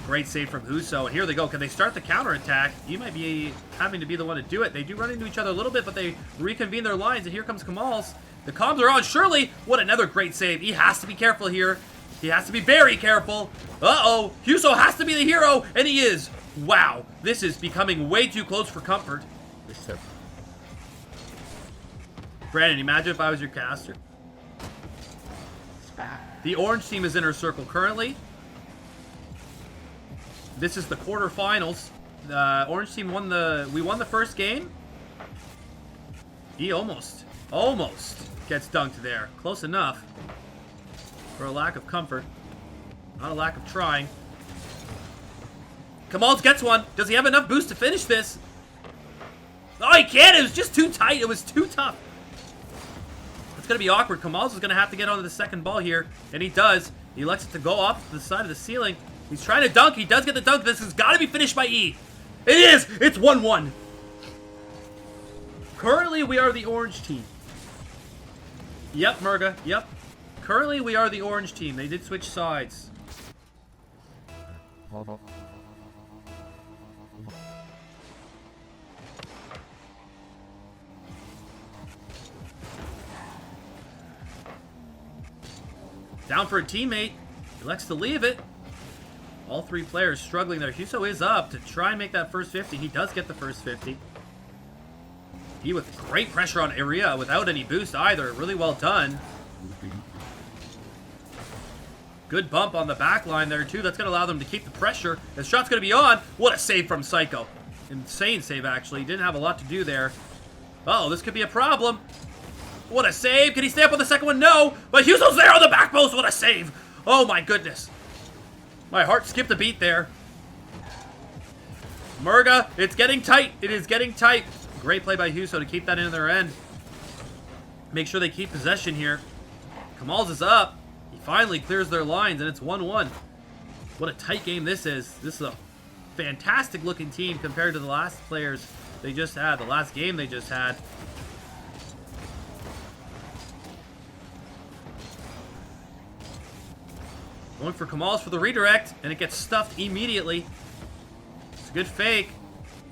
Great save from Huso. And here they go. Can they start the counterattack? He might be having to be the one to do it. They do run into each other a little bit, but they reconvene their lines, and here comes Kamal's. The comms are on. Surely. What another great save. He has to be careful here. He has to be very careful. Uh-oh. Huso has to be the hero, and he is. Wow, this is becoming way too close for comfort. Brandon, imagine if I was your caster. It's back. The orange team is Inner Circle currently. This is the quarterfinals. The orange team won we won the first game. He almost gets dunked there. Close enough. For a lack of comfort. Not a lack of trying. Kamal gets one. Does he have enough boost to finish this? Oh, he can't. It was just too tight. It was too tough. It's going to be awkward. Kamal's is going to have to get onto the second ball here. And he does. He elects it to go off to the side of the ceiling. He's trying to dunk. He does get the dunk. This has got to be finished by E. It is. It's 1-1. Currently, we are the orange team. Yep, Murga. Yep. Currently, we are the orange team. They did switch sides. Down for a teammate. He elects to leave it. All three players struggling there. Huso is up to try and make that first 50. He does get the first 50. He with great pressure on Iria without any boost either. Really well done. Good bump on the back line there, too. That's going to allow them to keep the pressure. The shot's going to be on. What a save from Psycho. Insane save, actually. Didn't have a lot to do there. Uh oh, this could be a problem. What a save. Can he stay up on the second one? No. But Huso's there on the back post. What a save. Oh, my goodness. My heart skipped a beat there. Murga, it's getting tight. It is getting tight. Great play by Huso to keep that in their end. Make sure they keep possession here. Kamal's is up. He finally clears their lines, and it's 1-1. What a tight game this is. This is a fantastic looking team compared to the last players they just had, the last game they just had. Going for Kamal's for the redirect, and it gets stuffed immediately. It's a good fake.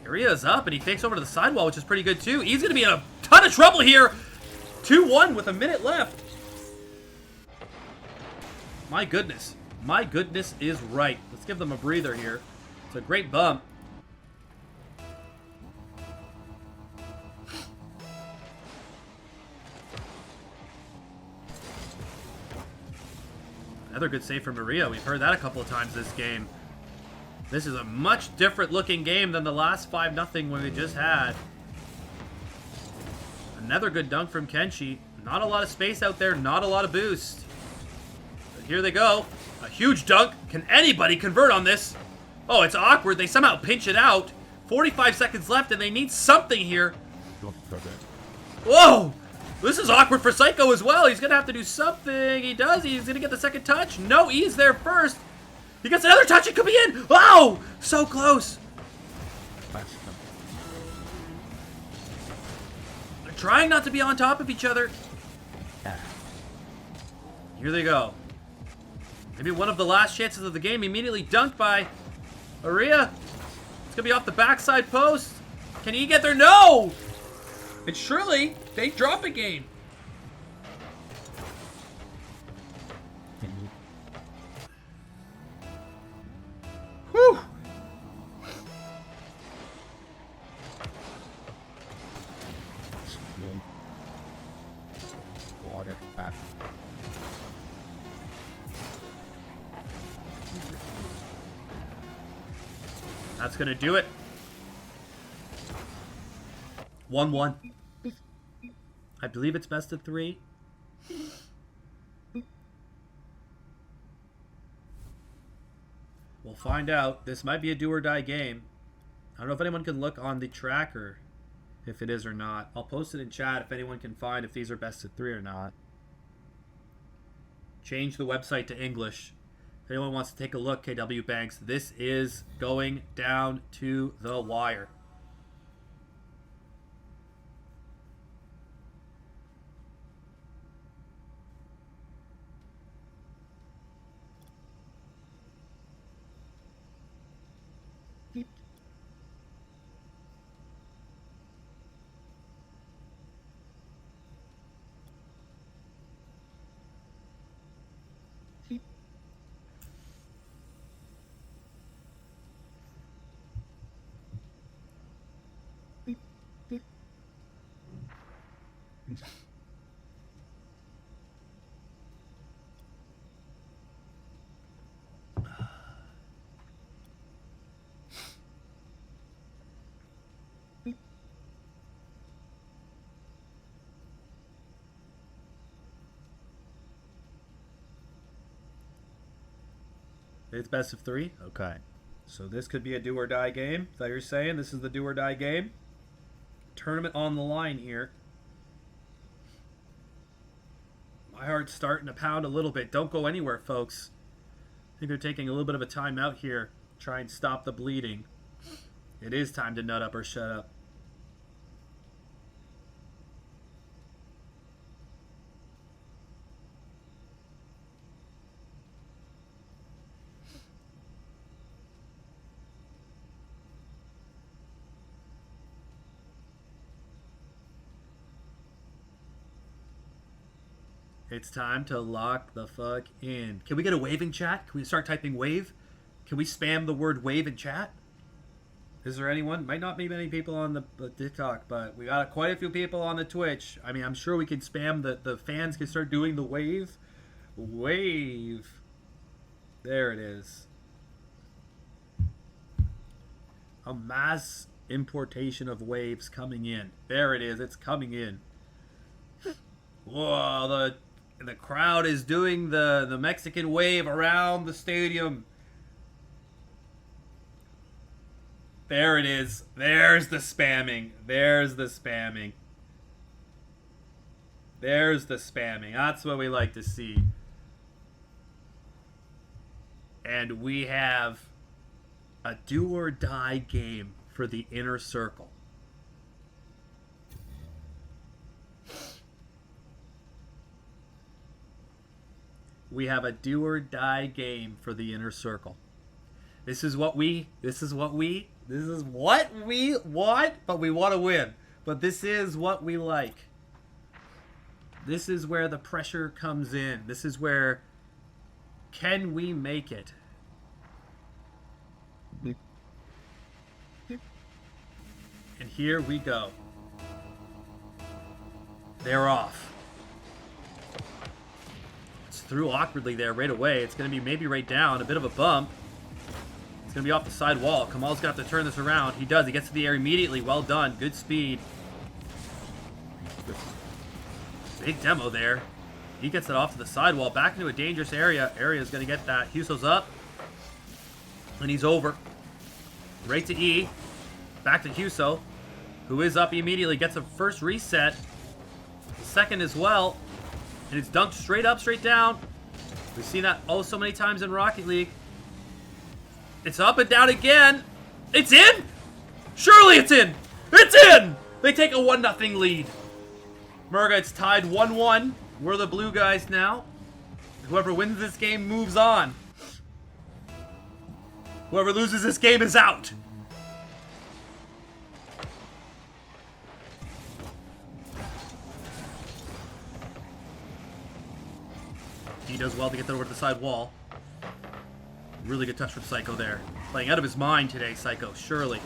Iria's up, and he fakes over to the sidewall, which is pretty good too. He's going to be in a ton of trouble here. 2-1 with a minute left. My goodness. My goodness is right. Let's give them a breather here. It's a great bump. Another good save from Maria. We've heard that a couple of times this game. This is a much different looking game than the last 5-0 when we just had. Another good dunk from Kenshi. Not a lot of space out there, not a lot of boost. But here they go. A huge dunk. Can anybody convert on this? Oh, it's awkward. They somehow pinch it out. 45 seconds left, and they need something here. Whoa! This is awkward for Psycho as well. He's going to have to do something. He does. He's going to get the second touch. No, he's there first. He gets another touch. It could be in. Oh! So close. They're trying not to be on top of each other. Here they go. Maybe one of the last chances of the game. Immediately dunked by Aria. It's going to be off the backside post. Can he get there? No! And surely they drop a game. Whew. Water back. That's going to do it. 1-1. I believe it's best of 3. We'll find out. This might be a do or die game. I don't know if anyone can look on the tracker if it is or not. I'll post it in chat if anyone can find if these are best of 3 or not. Change the website to English. If anyone wants to take a look, KW Banks, this is going down to the wire. It's best of 3? Okay. So this could be a do or die game. Is that what you're saying? This is the do or die game? Tournament on the line here. My heart's starting to pound a little bit. Don't go anywhere, folks. I think they're taking a little bit of a time out here. Try and stop the bleeding. It is time to nut up or shut up. It's time to lock the fuck in. Can we get a wave in chat? Can we start typing wave? Can we spam the word wave in chat? Is there anyone? Might not be many people on the TikTok, but we got quite a few people on the Twitch. I mean, I'm sure we can spam the fans can start doing the wave. Wave. There it is. A mass importation of waves coming in. There it is. It's coming in. Whoa, the crowd is doing the Mexican wave around the stadium. There it is. There's the spamming. There's the spamming. There's the spamming. That's what we like to see. And we have a do or die game for the inner circle. We have a do or die game for the inner circle. This is what we want, but we want to win. But this is what we like. This is where the pressure comes in. This is where, can we make it? And here we go. They're off. It's through awkwardly there right away. It's going to be maybe right down. A bit of a bump. It's going to be off the side wall. Kamal's going to have to turn this around. He does. He gets to the air immediately. Well done. Good speed. Big demo there. He gets it off to the sidewall. Back into a dangerous area. Area is going to get that. Huso's up. And he's over. Right to E. Back to Huso, who is up immediately. Gets a first reset. Second as well. And it's dunked straight up, straight down. We've seen that oh so many times in Rocket League. It's up and down again. It's in? Surely it's in. It's in! They take a 1-0 lead. Murga, it's tied 1-1. We're the blue guys now. Whoever wins this game moves on. Whoever loses this game is out. He does well to get that over to the side wall. Really good touch from Psycho there. Playing out of his mind today, Psycho, surely.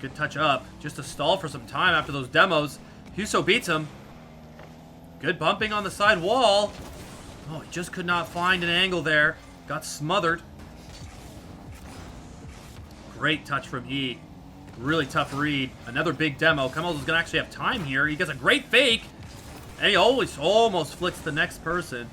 Good touch up. Just to stall for some time after those demos. Huso beats him. Good bumping on the side wall. Oh, he just could not find an angle there. Got smothered. Great touch from E. Really tough read. Another big demo. Kamal is going to actually have time here. He gets a great fake. And he almost flicks the next person.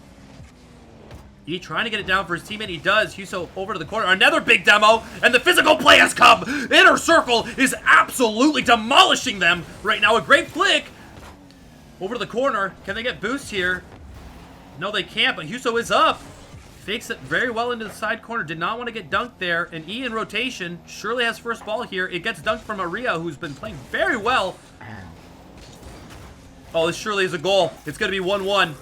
E trying to get it down for his teammate. He does. Huso over to the corner. Another big demo. And the physical play has come. Inner Circle is absolutely demolishing them right now. A great flick. Over to the corner. Can they get boost here? No, they can't. But Huso is up. Fakes it very well into the side corner. Did not want to get dunked there. And E in rotation. Surely has first ball here. It gets dunked from Maria, who's been playing very well. Oh, this surely is a goal. It's going to be 1-1.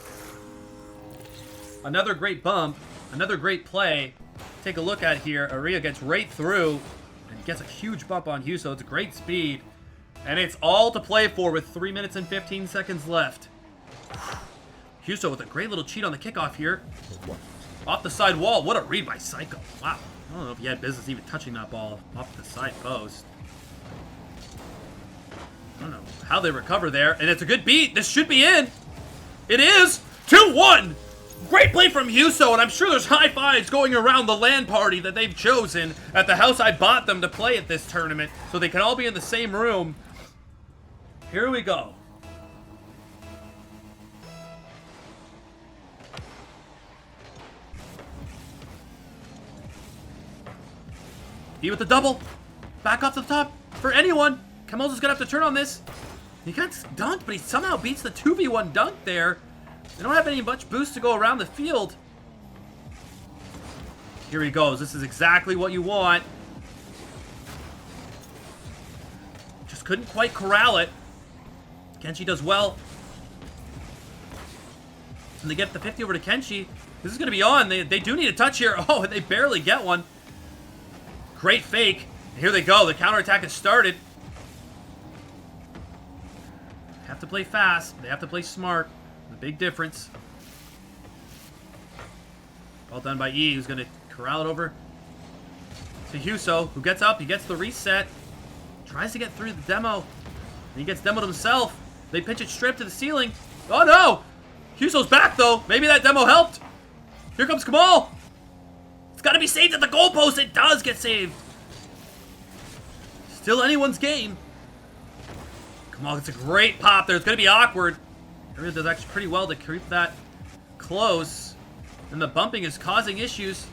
Another great bump. Another great play. Take a look at here. Aria gets right through and gets a huge bump on Huso. It's great speed. And it's all to play for with 3 minutes and 15 seconds left. Huso with a great little cheat on the kickoff here. Off the side wall. What a read by Psycho. Wow. I don't know if he had business even touching that ball off the side post. I don't know how they recover there. And it's a good beat. This should be in. It is. 2-1. Great play from Huso. And I'm sure there's high fives going around the LAN party that they've chosen at the house I bought them to play at this tournament. So they can all be in the same room. Here we go. E with the double. Back off to the top for anyone. Kamal's just going to have to turn on this. He got dunked, but he somehow beats the 2v1 dunk there. They don't have any much boost to go around the field. Here he goes. This is exactly what you want. Just couldn't quite corral it. Kenshi does well. And they get the 50 over to Kenshi. This is going to be on. They do need a touch here. Oh, they barely get one. Great fake. Here they go. The counterattack has started. They have to play fast. They have to play smart. The big difference. Well done by E, who's going to corral it over. to Huso, who gets up. He gets the reset. Tries to get through the demo. And he gets demoed himself. They pitch it straight to the ceiling. Oh no! Huso's back though. Maybe that demo helped. Here comes Kamal. It's got to be saved at the goalpost. It does get saved. Still anyone's game. Kamal gets a great pop there. It's going to be awkward. Area does actually pretty well to keep that close. And the bumping is causing issues.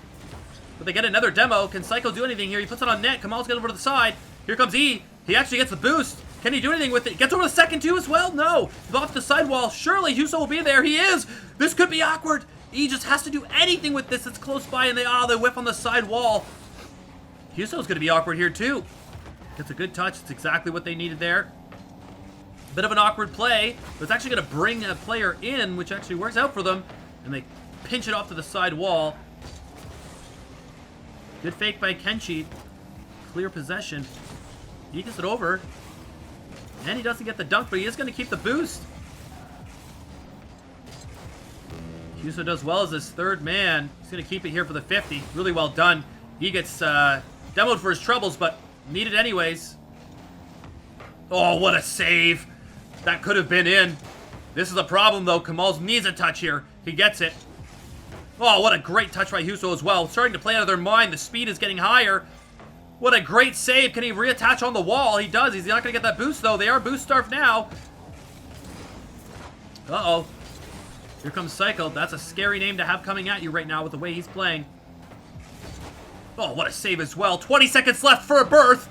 But they get another demo. Can Psycho do anything here? He puts it on net. Kamal's going over to the side. Here comes E. He actually gets the boost. Can he do anything with it? Gets over the second too as well? No. He's off the sidewall. Surely Huso will be there. He is. This could be awkward. E just has to do anything with this. It's close by and they whiff on the side wall. Huso's going to be awkward here too. Gets a good touch. It's exactly what they needed there. Bit of an awkward play, but it's actually going to bring a player in, which actually works out for them. And they pinch it off to the side wall. Good fake by Kenshi. Clear possession. He gets it over. And he doesn't get the dunk, but he is going to keep the boost. Huso does well as his third man. He's going to keep it here for the 50. Really well done. He gets demoed for his troubles, but needed anyways. Oh, what a save. That could have been in. This is a problem, though. Kamal needs a touch here. He gets it. Oh, what a great touch by Huso as well. Starting to play out of their mind. The speed is getting higher. What a great save. Can he reattach on the wall? He does. He's not going to get that boost, though. They are boost starved now. Uh-oh. Here comes Psycho. That's a scary name to have coming at you right now with the way he's playing. Oh, what a save as well. 20 seconds left for a berth.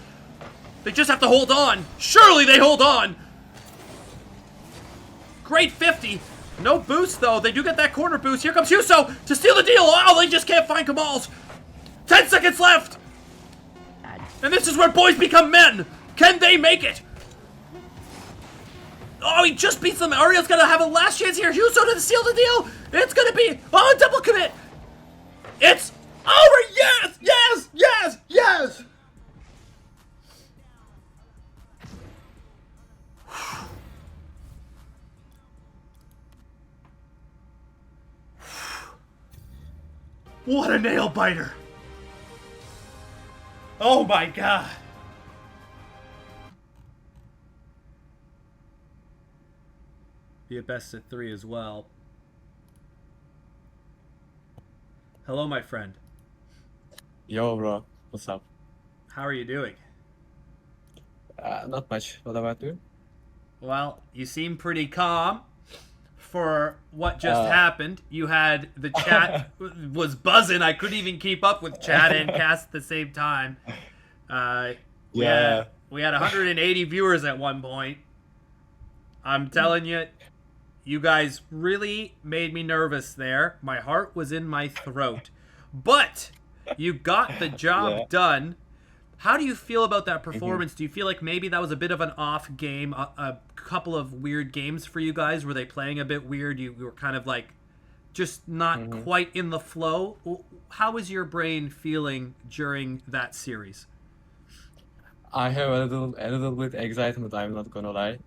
They just have to hold on. Surely they hold on. Great 50. No boost, though. They do get that corner boost. Here comes Huso to steal the deal. Oh, they just can't find Kamal's. 10 seconds left. And this is where boys become men. Can they make it? Oh, he just beats them. Ariel's going to have a last chance here. Huso to seal the deal. It's going to be, oh, double commit. It's over. Yes, yes, yes, yes. What a nail biter. Oh my god. Be a best of 3 as well. Hello, my friend. Yo, bro. What's up? How are you doing? Not much. What about you? Well, you seem pretty calm for what just happened. You had the chat was buzzing. I couldn't even keep up with chat and cast at the same time. We had 180 viewers at one point. I'm telling you, you guys really made me nervous there. My heart was in my throat. But you got the job done. How do you feel about that performance? Do you feel like maybe that was a bit of an off game, a couple of weird games for you guys? Were they playing a bit weird? You were kind of like just not quite in the flow. How was your brain feeling during that series? I have a little bit excitement. I'm not gonna lie.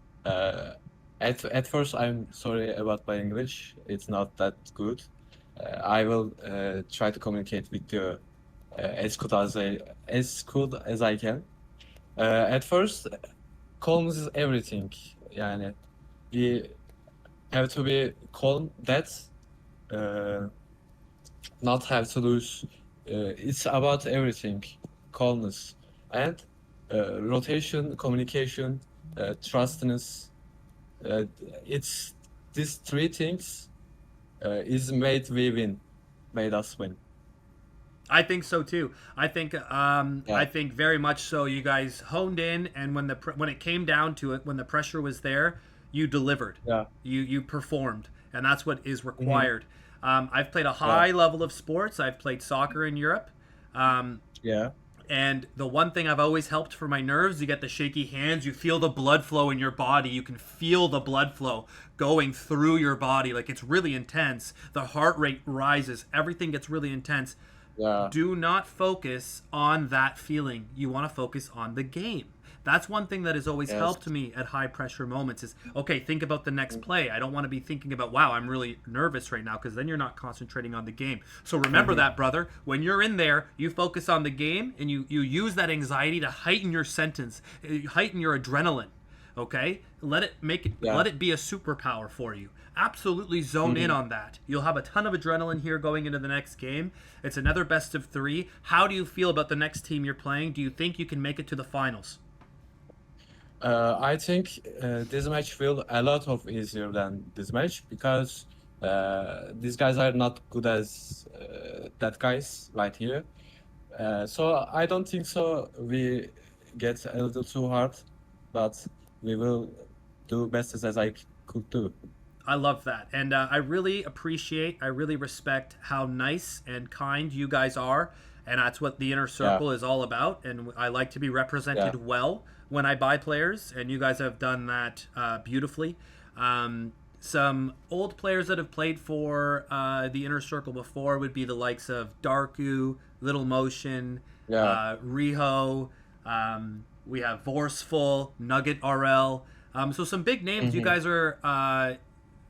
At first, I'm sorry about my English. It's not that good. I will try to communicate with you as good as I can. At first, calm is everything. Yani, we have to be calm. That not have to lose. It's about everything. Calmness and rotation, communication, trustness. It's these 3 things is made us win. I think so too. I think very much so. You guys honed in, and when it came down to it, when the pressure was there, you delivered. Yeah. You performed, and that's what is required. I've played a high level of sports. I've played soccer in Europe. And the one thing I've always helped for my nerves, you get the shaky hands, you feel the blood flow in your body. You can feel the blood flow going through your body. Like, it's really intense. The heart rate rises. Everything gets really intense. Do not focus on that feeling. You want to focus on the game. That's one thing that has always Yes. helped me at high pressure moments is, okay, think about the next play. I don't want to be thinking about, wow, I'm really nervous right now, because then you're not concentrating on the game. So remember that, brother. When you're in there, you focus on the game and you use that anxiety to heighten your sentence, heighten your adrenaline. Okay? Let it be a superpower for you. Absolutely zone in on that. You'll have a ton of adrenaline here going into the next game. It's another best of 3. How do you feel about the next team you're playing? Do you think you can make it to the finals? I think this match will a lot of easier than this match because these guys are not good as that guys right here. So I don't think so. We get a little too hard, but we will do best as I could do. I love that. And I really appreciate, I really respect how nice and kind you guys are. And that's what the inner circle is all about. And I like to be represented well when I buy players. And you guys have done that beautifully. Some old players that have played for the inner circle before would be the likes of Darku, Little Motion, Riho. We have Vorseful, Nugget RL. So some big names. You guys are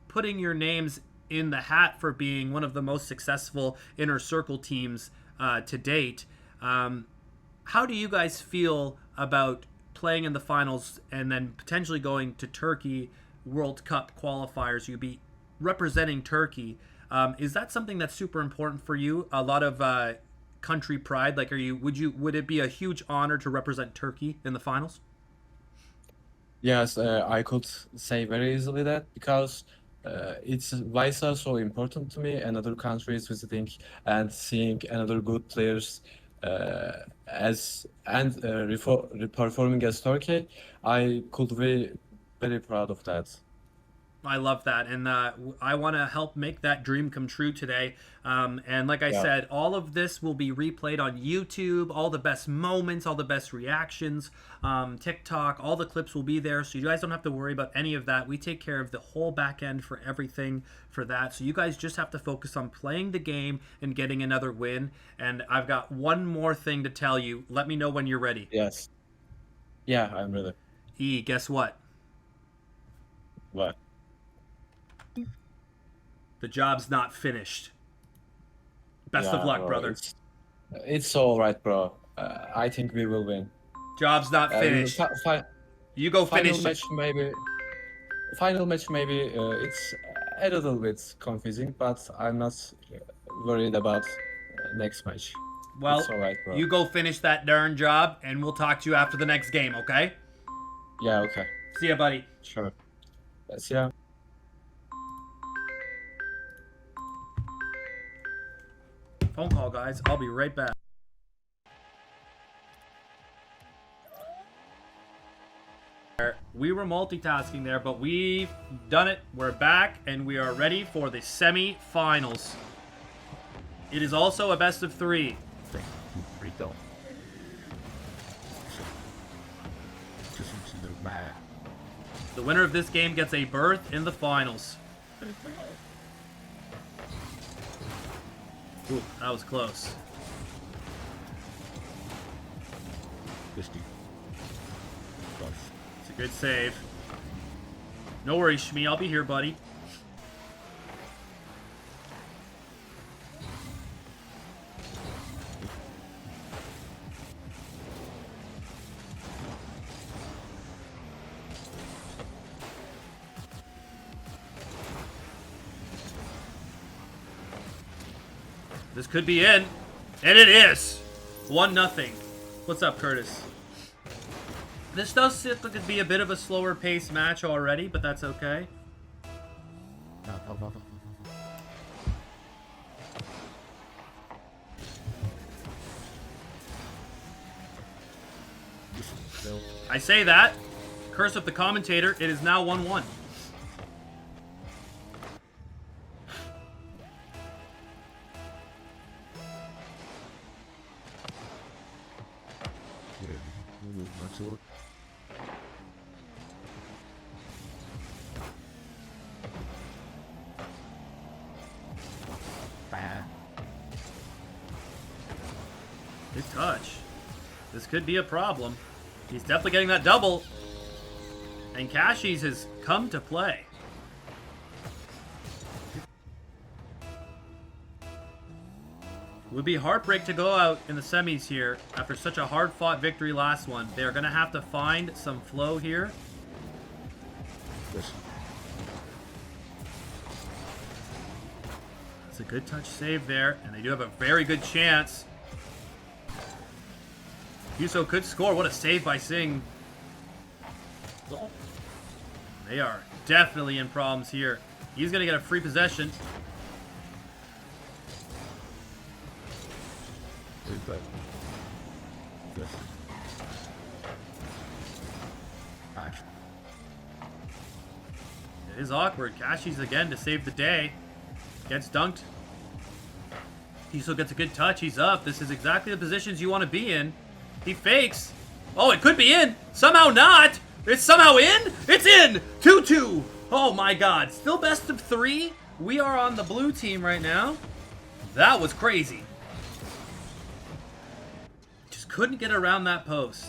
putting your names in the hat for being one of the most successful inner circle teams to date. How do you guys feel about playing in the finals and then potentially going to Turkey World Cup qualifiers? You'd be representing Turkey. Is that something that's super important for you? A lot of country pride. Like, would it be a huge honor to represent Turkey in the finals? Yes, I could say very easily that because it's why it's so important to me. Another countries visiting and seeing another good players performing as Turkey, I could be very proud of that. I love that, and I want to help make that dream come true today. And like I said, all of this will be replayed on YouTube. All the best moments, all the best reactions, TikTok, all the clips will be there. So you guys don't have to worry about any of that. We take care of the whole back end for everything for that. So you guys just have to focus on playing the game and getting another win. And I've got one more thing to tell you. Let me know when you're ready. Yes. Yeah, I'm ready. Guess what? What? The job's not finished. Best of luck, bro, brother. It's all right, bro. I think we will win. Job's not finished. You go finish it. Final match maybe it's a little bit confusing, but I'm not worried about next match. Well, it's all right, bro. You go finish that darn job, and we'll talk to you after the next game, okay? Yeah, okay. See ya, buddy. Sure. See ya. Phone call, guys. I'll be right back. We were multitasking there, but we've done it. We're back, and we are ready for the semi-finals. It is also a best of 3. Rico. The winner of this game gets a berth in the finals. Ooh, that was close. It's a good save. No worries, Shmi. I'll be here, buddy. This could be in. And it is. 1-0. What's up, Curtis? This does look to be a bit of a slower paced match already, but that's okay. I say that. Curse of the commentator. It is now 1-1. Good touch. This could be a problem. He's definitely getting that double. And Kashi's has come to play. It would be heartbreak to go out in the semis here after such a hard-fought victory last one. They're going to have to find some flow here. Yes. That's a good touch save there, and they do have a very good chance. Yuso could score. What a save by Singh. They are definitely in problems here. He's going to get a free possession. Yes. It is awkward. Kashi's again to save the day. Gets dunked. Yuso gets a good touch. He's up. This is exactly the positions you want to be in. He fakes. Oh, it could be in. Somehow not. It's somehow in. It's in. 2-2. Oh my god. Still best of 3. We are on the blue team right now. That was crazy. Just couldn't get around that post.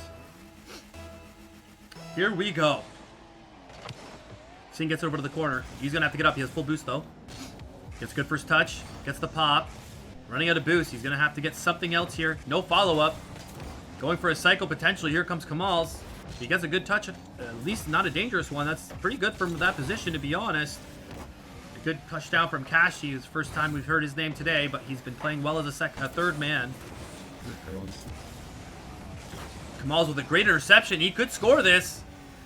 Here we go. Singh gets over to the corner. He's going to have to get up. He has full boost though. Gets good first touch. Gets the pop. Running out of boost. He's going to have to get something else here. No follow-up. Going for a cycle potentially. Here comes Kamal's. He gets a good touch. At least not a dangerous one. That's pretty good from that position, to be honest. A good touchdown from Kashi. It's the first time we've heard his name today, but he's been playing well as a third man. Kamal's with a great interception. He could score this.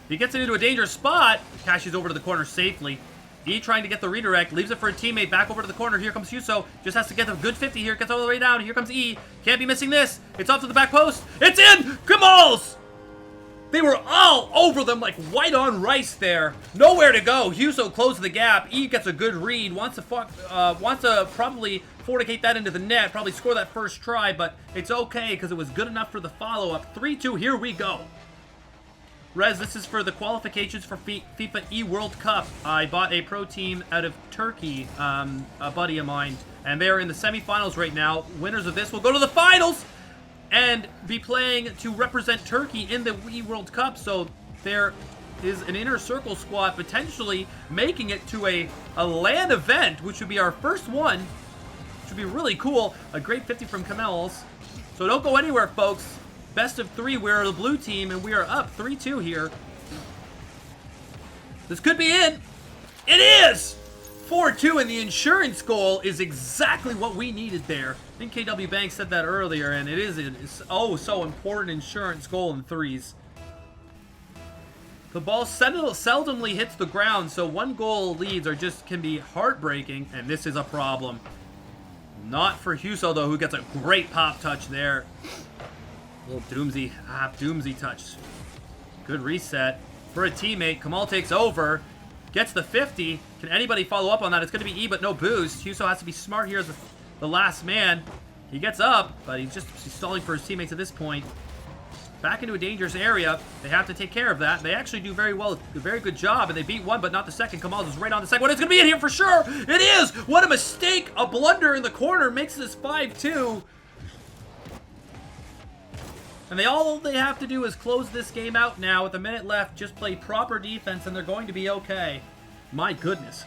He gets it into a dangerous spot. Kashi's over to the corner safely. E trying to get the redirect. Leaves it for a teammate. Back over to the corner. Here comes Yuso. Just has to get a good 50 here. Gets all the way down. Here comes E. Can't be missing this. It's off to the back post. It's in! Kamal's! They were all over them like white on rice there. Nowhere to go. Yuso closed the gap. E gets a good read. Wants to probably fornicate that into the net. Probably score that first try, but it's okay because it was good enough for the follow-up. 3-2. Here we go. Rez, this is for the qualifications for FIFA E World Cup. I bought a pro team out of Turkey, a buddy of mine, and they're in the semifinals right now. Winners of this will go to the finals and be playing to represent Turkey in the E World Cup. So there is an inner circle squad potentially making it to a LAN event, which would be our first one, which would be really cool. A great 50 from Kamal's. So don't go anywhere, folks. Best of 3, we're the blue team, and we are up 3-2 here. This could be in. It is! 4-2, and the insurance goal is exactly what we needed there. I think KW Bank said that earlier, and it is oh so important insurance goal in 3s. The ball seldomly hits the ground, so 1-goal leads can be heartbreaking, and this is a problem. Not for Yuso, though, who gets a great pop touch there. Little doomsy touch. Good reset for a teammate. Kamal takes over, gets the 50. Can anybody follow up on that? It's going to be E, but no boost. Yuso has to be smart here as the last man. He gets up, but he's stalling for his teammates at this point. Back into a dangerous area. They have to take care of that. They actually do very well, a very good job, and they beat one, but not the second. Kamal is right on the second one. It's going to be in here for sure. It is. What a mistake. A blunder in the corner makes this 5-2. And all they have to do is close this game out now with a minute left. Just play proper defense, and they're going to be okay. My goodness.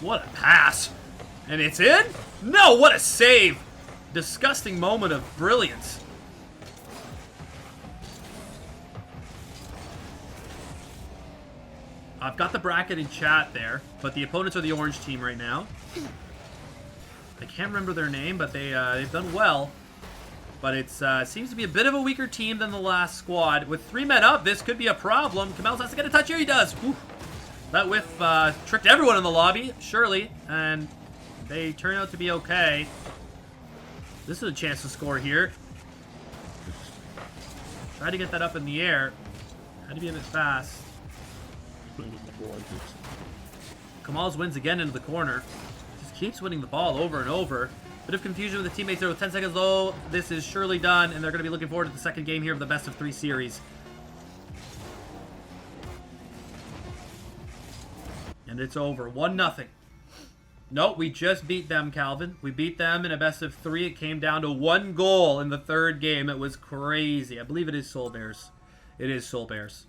What a pass. And it's in? No, what a save. Disgusting moment of brilliance. I've got the bracket in chat there, but the opponents are the orange team right now. I can't remember their name, but they've done well. But it seems to be a bit of a weaker team than the last squad. With 3 men up, this could be a problem. Kamal has to get a touch here. He does. Whew. That whiff tricked everyone in the lobby, surely, and they turn out to be okay. This is a chance to score here. Try to get that up in the air. Had to be a bit fast. Kamal's wins again into the corner. Just keeps winning the ball over and over. Bit of confusion with the teammates there with 10 seconds low. This is surely done, and they're going to be looking forward to the second game here of the best of 3 series. And it's over. 1-0. Nope, we just beat them, Calvin. We beat them in a best of 3. It came down to 1 goal in the 3rd game. It was crazy. I believe it is Soul Bears. It is Soul Bears.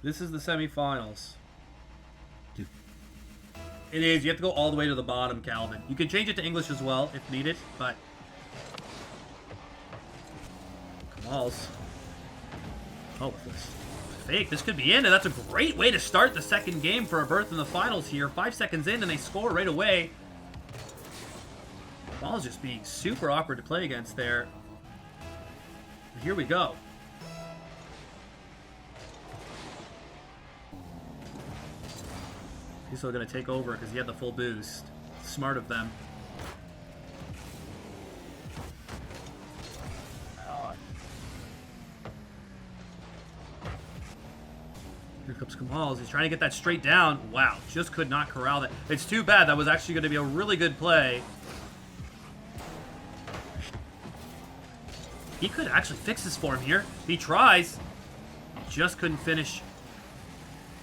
This is the semifinals. It is. You have to go all the way to the bottom, Calvin. You can change it to English as well if needed, but... Kamal's. Oh, this fake. This could be in, and that's a great way to start the second game for a berth in the finals here. 5 seconds in, and they score right away. Kamal's just being super awkward to play against there. Here we go. He's still going to take over because he had the full boost. Smart of them. Here comes Kamal. He's trying to get that straight down. Wow, just could not corral that. It's too bad. That was actually going to be a really good play. He could actually fix this for him here. He tries. Just couldn't finish.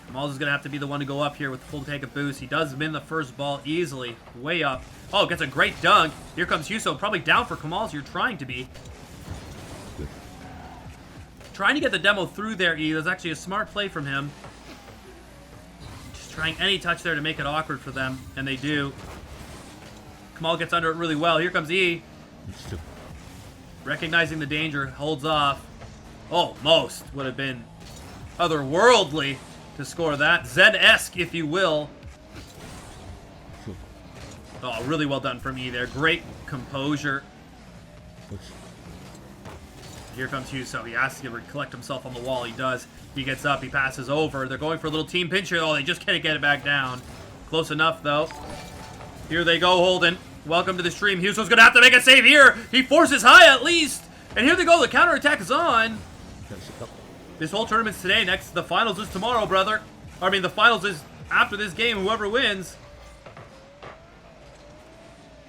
Kamal's is going to have to be the one to go up here with the full tank of boost. He does win the first ball easily. Way up. Oh, gets a great dunk. Here comes Huso. Probably down for Kamal's. You're trying to be. Trying to get the demo through there, E. That's actually a smart play from him. Just trying any touch there to make it awkward for them. And they do. Kamal gets under it really well. Here comes E. Recognizing the danger. Holds off. Oh, most would have been otherworldly to score that. Zed-esque, if you will. Oh, really well done from E there. Great composure. Here comes Huso. He has to collect himself on the wall. He does. He gets up. He passes over. They're going for a little team pinch here. Oh, they just can't get it back down. Close enough, though. Here they go, Holden. Welcome to the stream. Huso's going to have to make a save here. He forces high, at least. And here they go. The counterattack is on. This whole tournament's today. Next, the finals is tomorrow, brother. I mean, the finals is after this game. Whoever wins.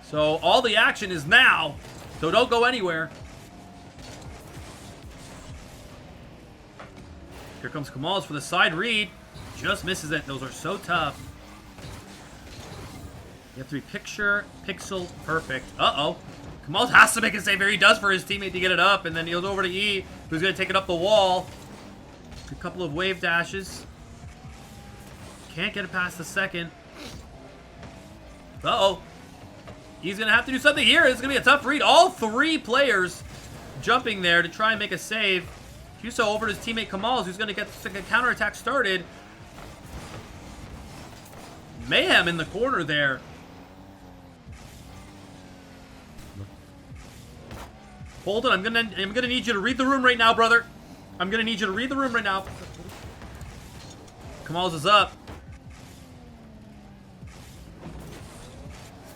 So, all the action is now. So, don't go anywhere. Here comes Kamal's for the side read. Just misses it. Those are so tough. You have to be pixel perfect. Uh-oh. Kamal has to make a save here. He does for his teammate to get it up. And then he goes over to E, who's going to take it up the wall. A couple of wave dashes. Can't get it past the second. Uh-oh. He's going to have to do something here. It's going to be a tough read. All 3 players jumping there to try and make a save. Huso over to his teammate Kamal, who's going to get the counterattack started. Mayhem in the corner there. Holden, I'm gonna need you to read the room right now, brother. I'm gonna need you to read the room right now. Kamal's is up.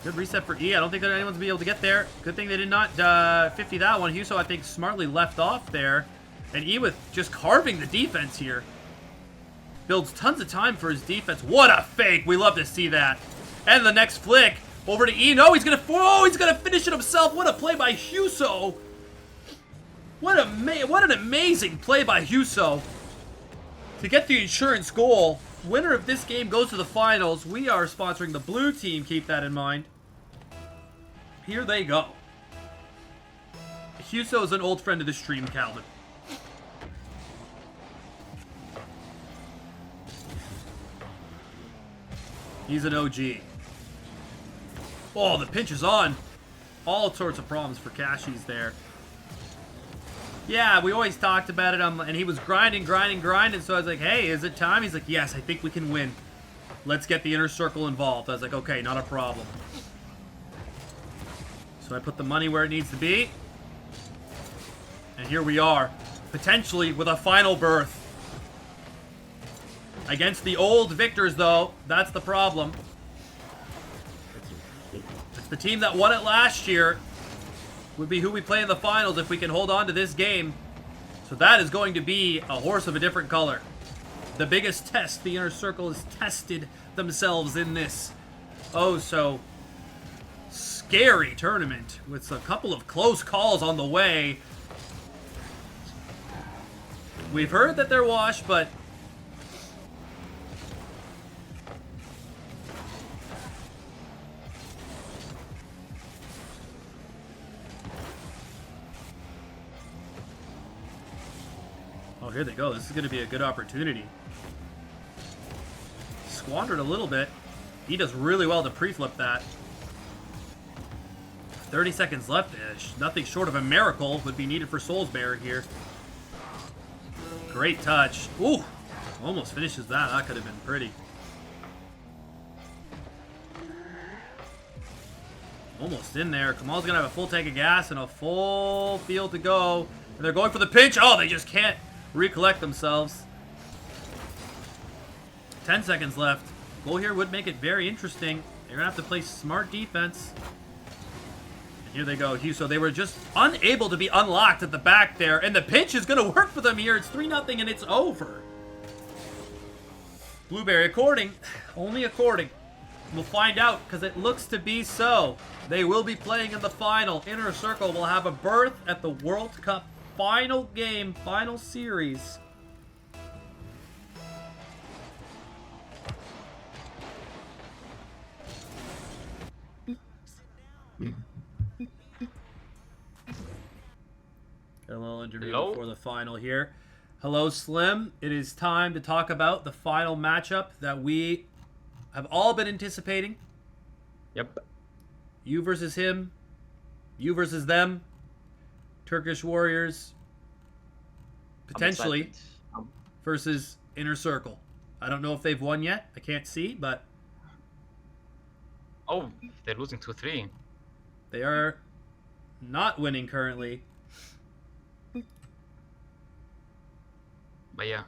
Good reset for E. I don't think that anyone's gonna be able to get there. Good thing they did not 50 that one. Huso, I think, smartly left off there. And E with just carving the defense here. Builds tons of time for his defense. What a fake. We love to see that. And the next flick over to E. No, he's gonna finish it himself. What a play by Huso. What an amazing play by Huso to get the insurance goal. Winner of this game goes to the finals. We are sponsoring the blue team. Keep that in mind. Here they go. Huso is an old friend of the stream, Calvin. He's an OG. Oh, the pinch is on. All sorts of problems for Cashies there. Yeah, we always talked about it, and he was grinding. So I was like, hey, is it time? He's like, yes, I think we can win. Let's get the inner circle involved. I was like, okay, not a problem. So I put the money where it needs to be. And here we are, potentially with a final berth. Against the old victors, though, that's the problem. It's the team that won it last year. would be who we play in the finals if we can hold on to this game. So that is going to be a horse of a different color. The biggest test the Inner Circle has tested themselves in this oh so scary tournament with a couple of close calls on the way. We've heard that they're washed, but oh, here they go. This is going to be a good opportunity. Squandered a little bit. He does really well to pre-flip that. 30 seconds left-ish. Nothing short of a miracle would be needed for Soulsbearer here. Great touch. Ooh, almost finishes that. That could have been pretty. Almost in there. Kamal's going to have a full tank of gas and a full field to go. And they're going for the pinch. Oh, they just can't recollect themselves. 10 seconds left. Goal here would make it very interesting. They're going to have to play smart defense. And here they go. So they were just unable to be unlocked at the back there. And the pinch is going to work for them here. It's 3-0 and it's over. Blueberry, only according. We'll find out because it looks to be so. They will be playing in the final. Inner Circle will have a berth at the World Cup final game, final series. Got a little interview before the final here. Hello, Slim. It is time to talk about the final matchup that we have all been anticipating. Yep. You versus him. You versus them. Turkish Warriors. Potentially versus Inner Circle. I don't know if they've won yet. I can't see, but Oh, they're losing 2-3. they are not winning currently. But yeah,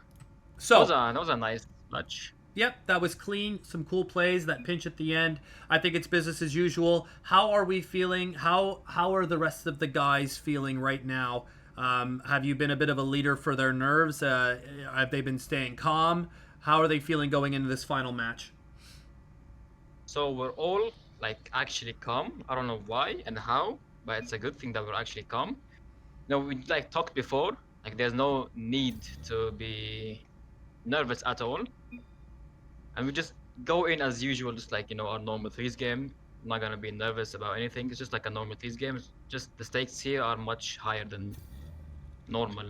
So that was a nice match. yep, that was clean. Some cool plays. That pinch at the end. I think it's business as usual. How are we feeling? How are the rest of the guys feeling right now? Have you been a bit of a leader for their nerves? Have they been staying calm? How are they feeling going into this final match? So we're all like actually calm. I don't know why and how, but it's a good thing that we're actually calm. No, we like talked before. Like there's no need to be nervous at all, and we just go in as usual, just like our normal threes game. I'm not gonna be nervous about anything. It's just like a normal threes game. It's just the stakes here are much higher than normal.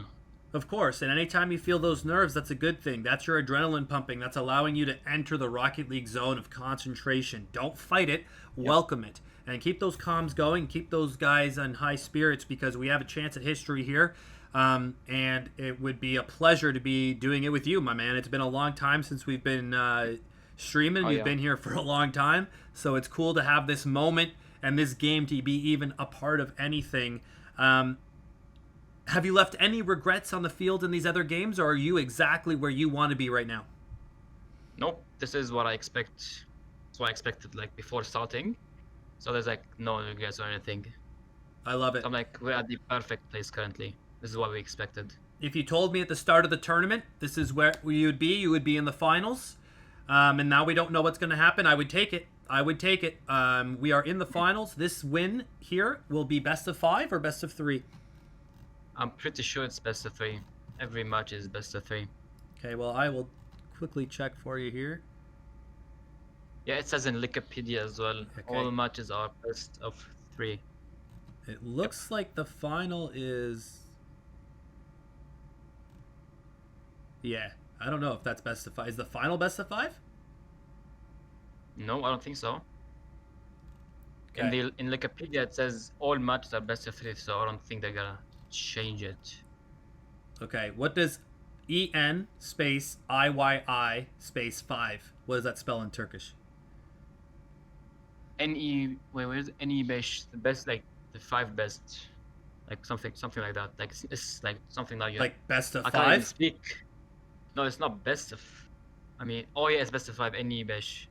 Of course, and anytime you feel those nerves, that's a good thing. That's your adrenaline pumping. That's allowing you to enter the Rocket League zone of concentration. Don't fight it, welcome it. And keep those comms going, keep those guys on high spirits because we have a chance at history here. And it would be a pleasure to be doing it with you, my man. It's been a long time since we've been streaming. You've been here for a long time. So it's cool to have this moment and this game to be even a part of anything. Have you left any regrets on the field in these other games, or are you exactly where you want to be right now? Nope, this is what I expect. It's what I expected like before starting. So there's like no regrets or anything. I love it. I'm like we're at the perfect place currently. This is what we expected. If you told me at the start of the tournament, this is where you would be in the finals, and now we don't know what's going to happen, I would take it. We are in the finals. This win here will be best of 5 or best of 3? I'm pretty sure it's best of 3. Every match is best of 3. Okay, well, I will quickly check for you here. Yeah, it says in Wikipedia as well. Okay. All matches are best of 3. It looks like the final is... Yeah, I don't know if that's best of 5. Is the final best of 5? No, I don't think so. Okay. In Wikipedia it says all matches are best of 3, so I don't think they're gonna change it. Okay, what does EN space IYI space 5? What does that spell in Turkish? Where's the best, like the 5 best, like something like that. Like it's like something like Like best of I can't even 5? speak. No, it's not best of. I mean, oh yeah, it's best of 5. Any besh.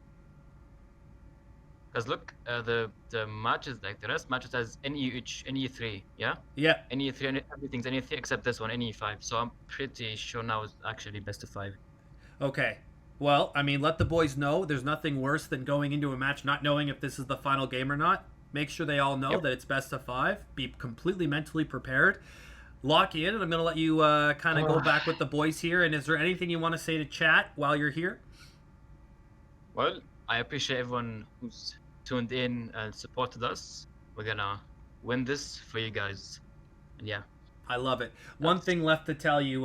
Because look, the matches, like the rest matches has NE3, yeah? Yeah. NE3, everything's NE3 except this one, NE5. So I'm pretty sure now it's actually best of 5. Okay. Well, I mean, let the boys know. There's nothing worse than going into a match not knowing if this is the final game or not. Make sure they all know Yep. that it's best of 5. Be completely mentally prepared. Lock in, and I'm going to let you kind of go back with the boys here. And is there anything you want to say to chat while you're here? Well, I appreciate everyone who's tuned in and supported us. We're gonna win this for you guys. And yeah, I love it. One thing left to tell you,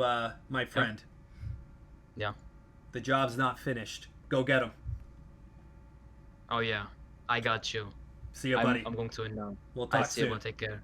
my friend. yeah. The job's not finished. Go get them. Oh yeah, I got you. See you, buddy. I'm going to win now. We'll I talk see you. soon. Take care.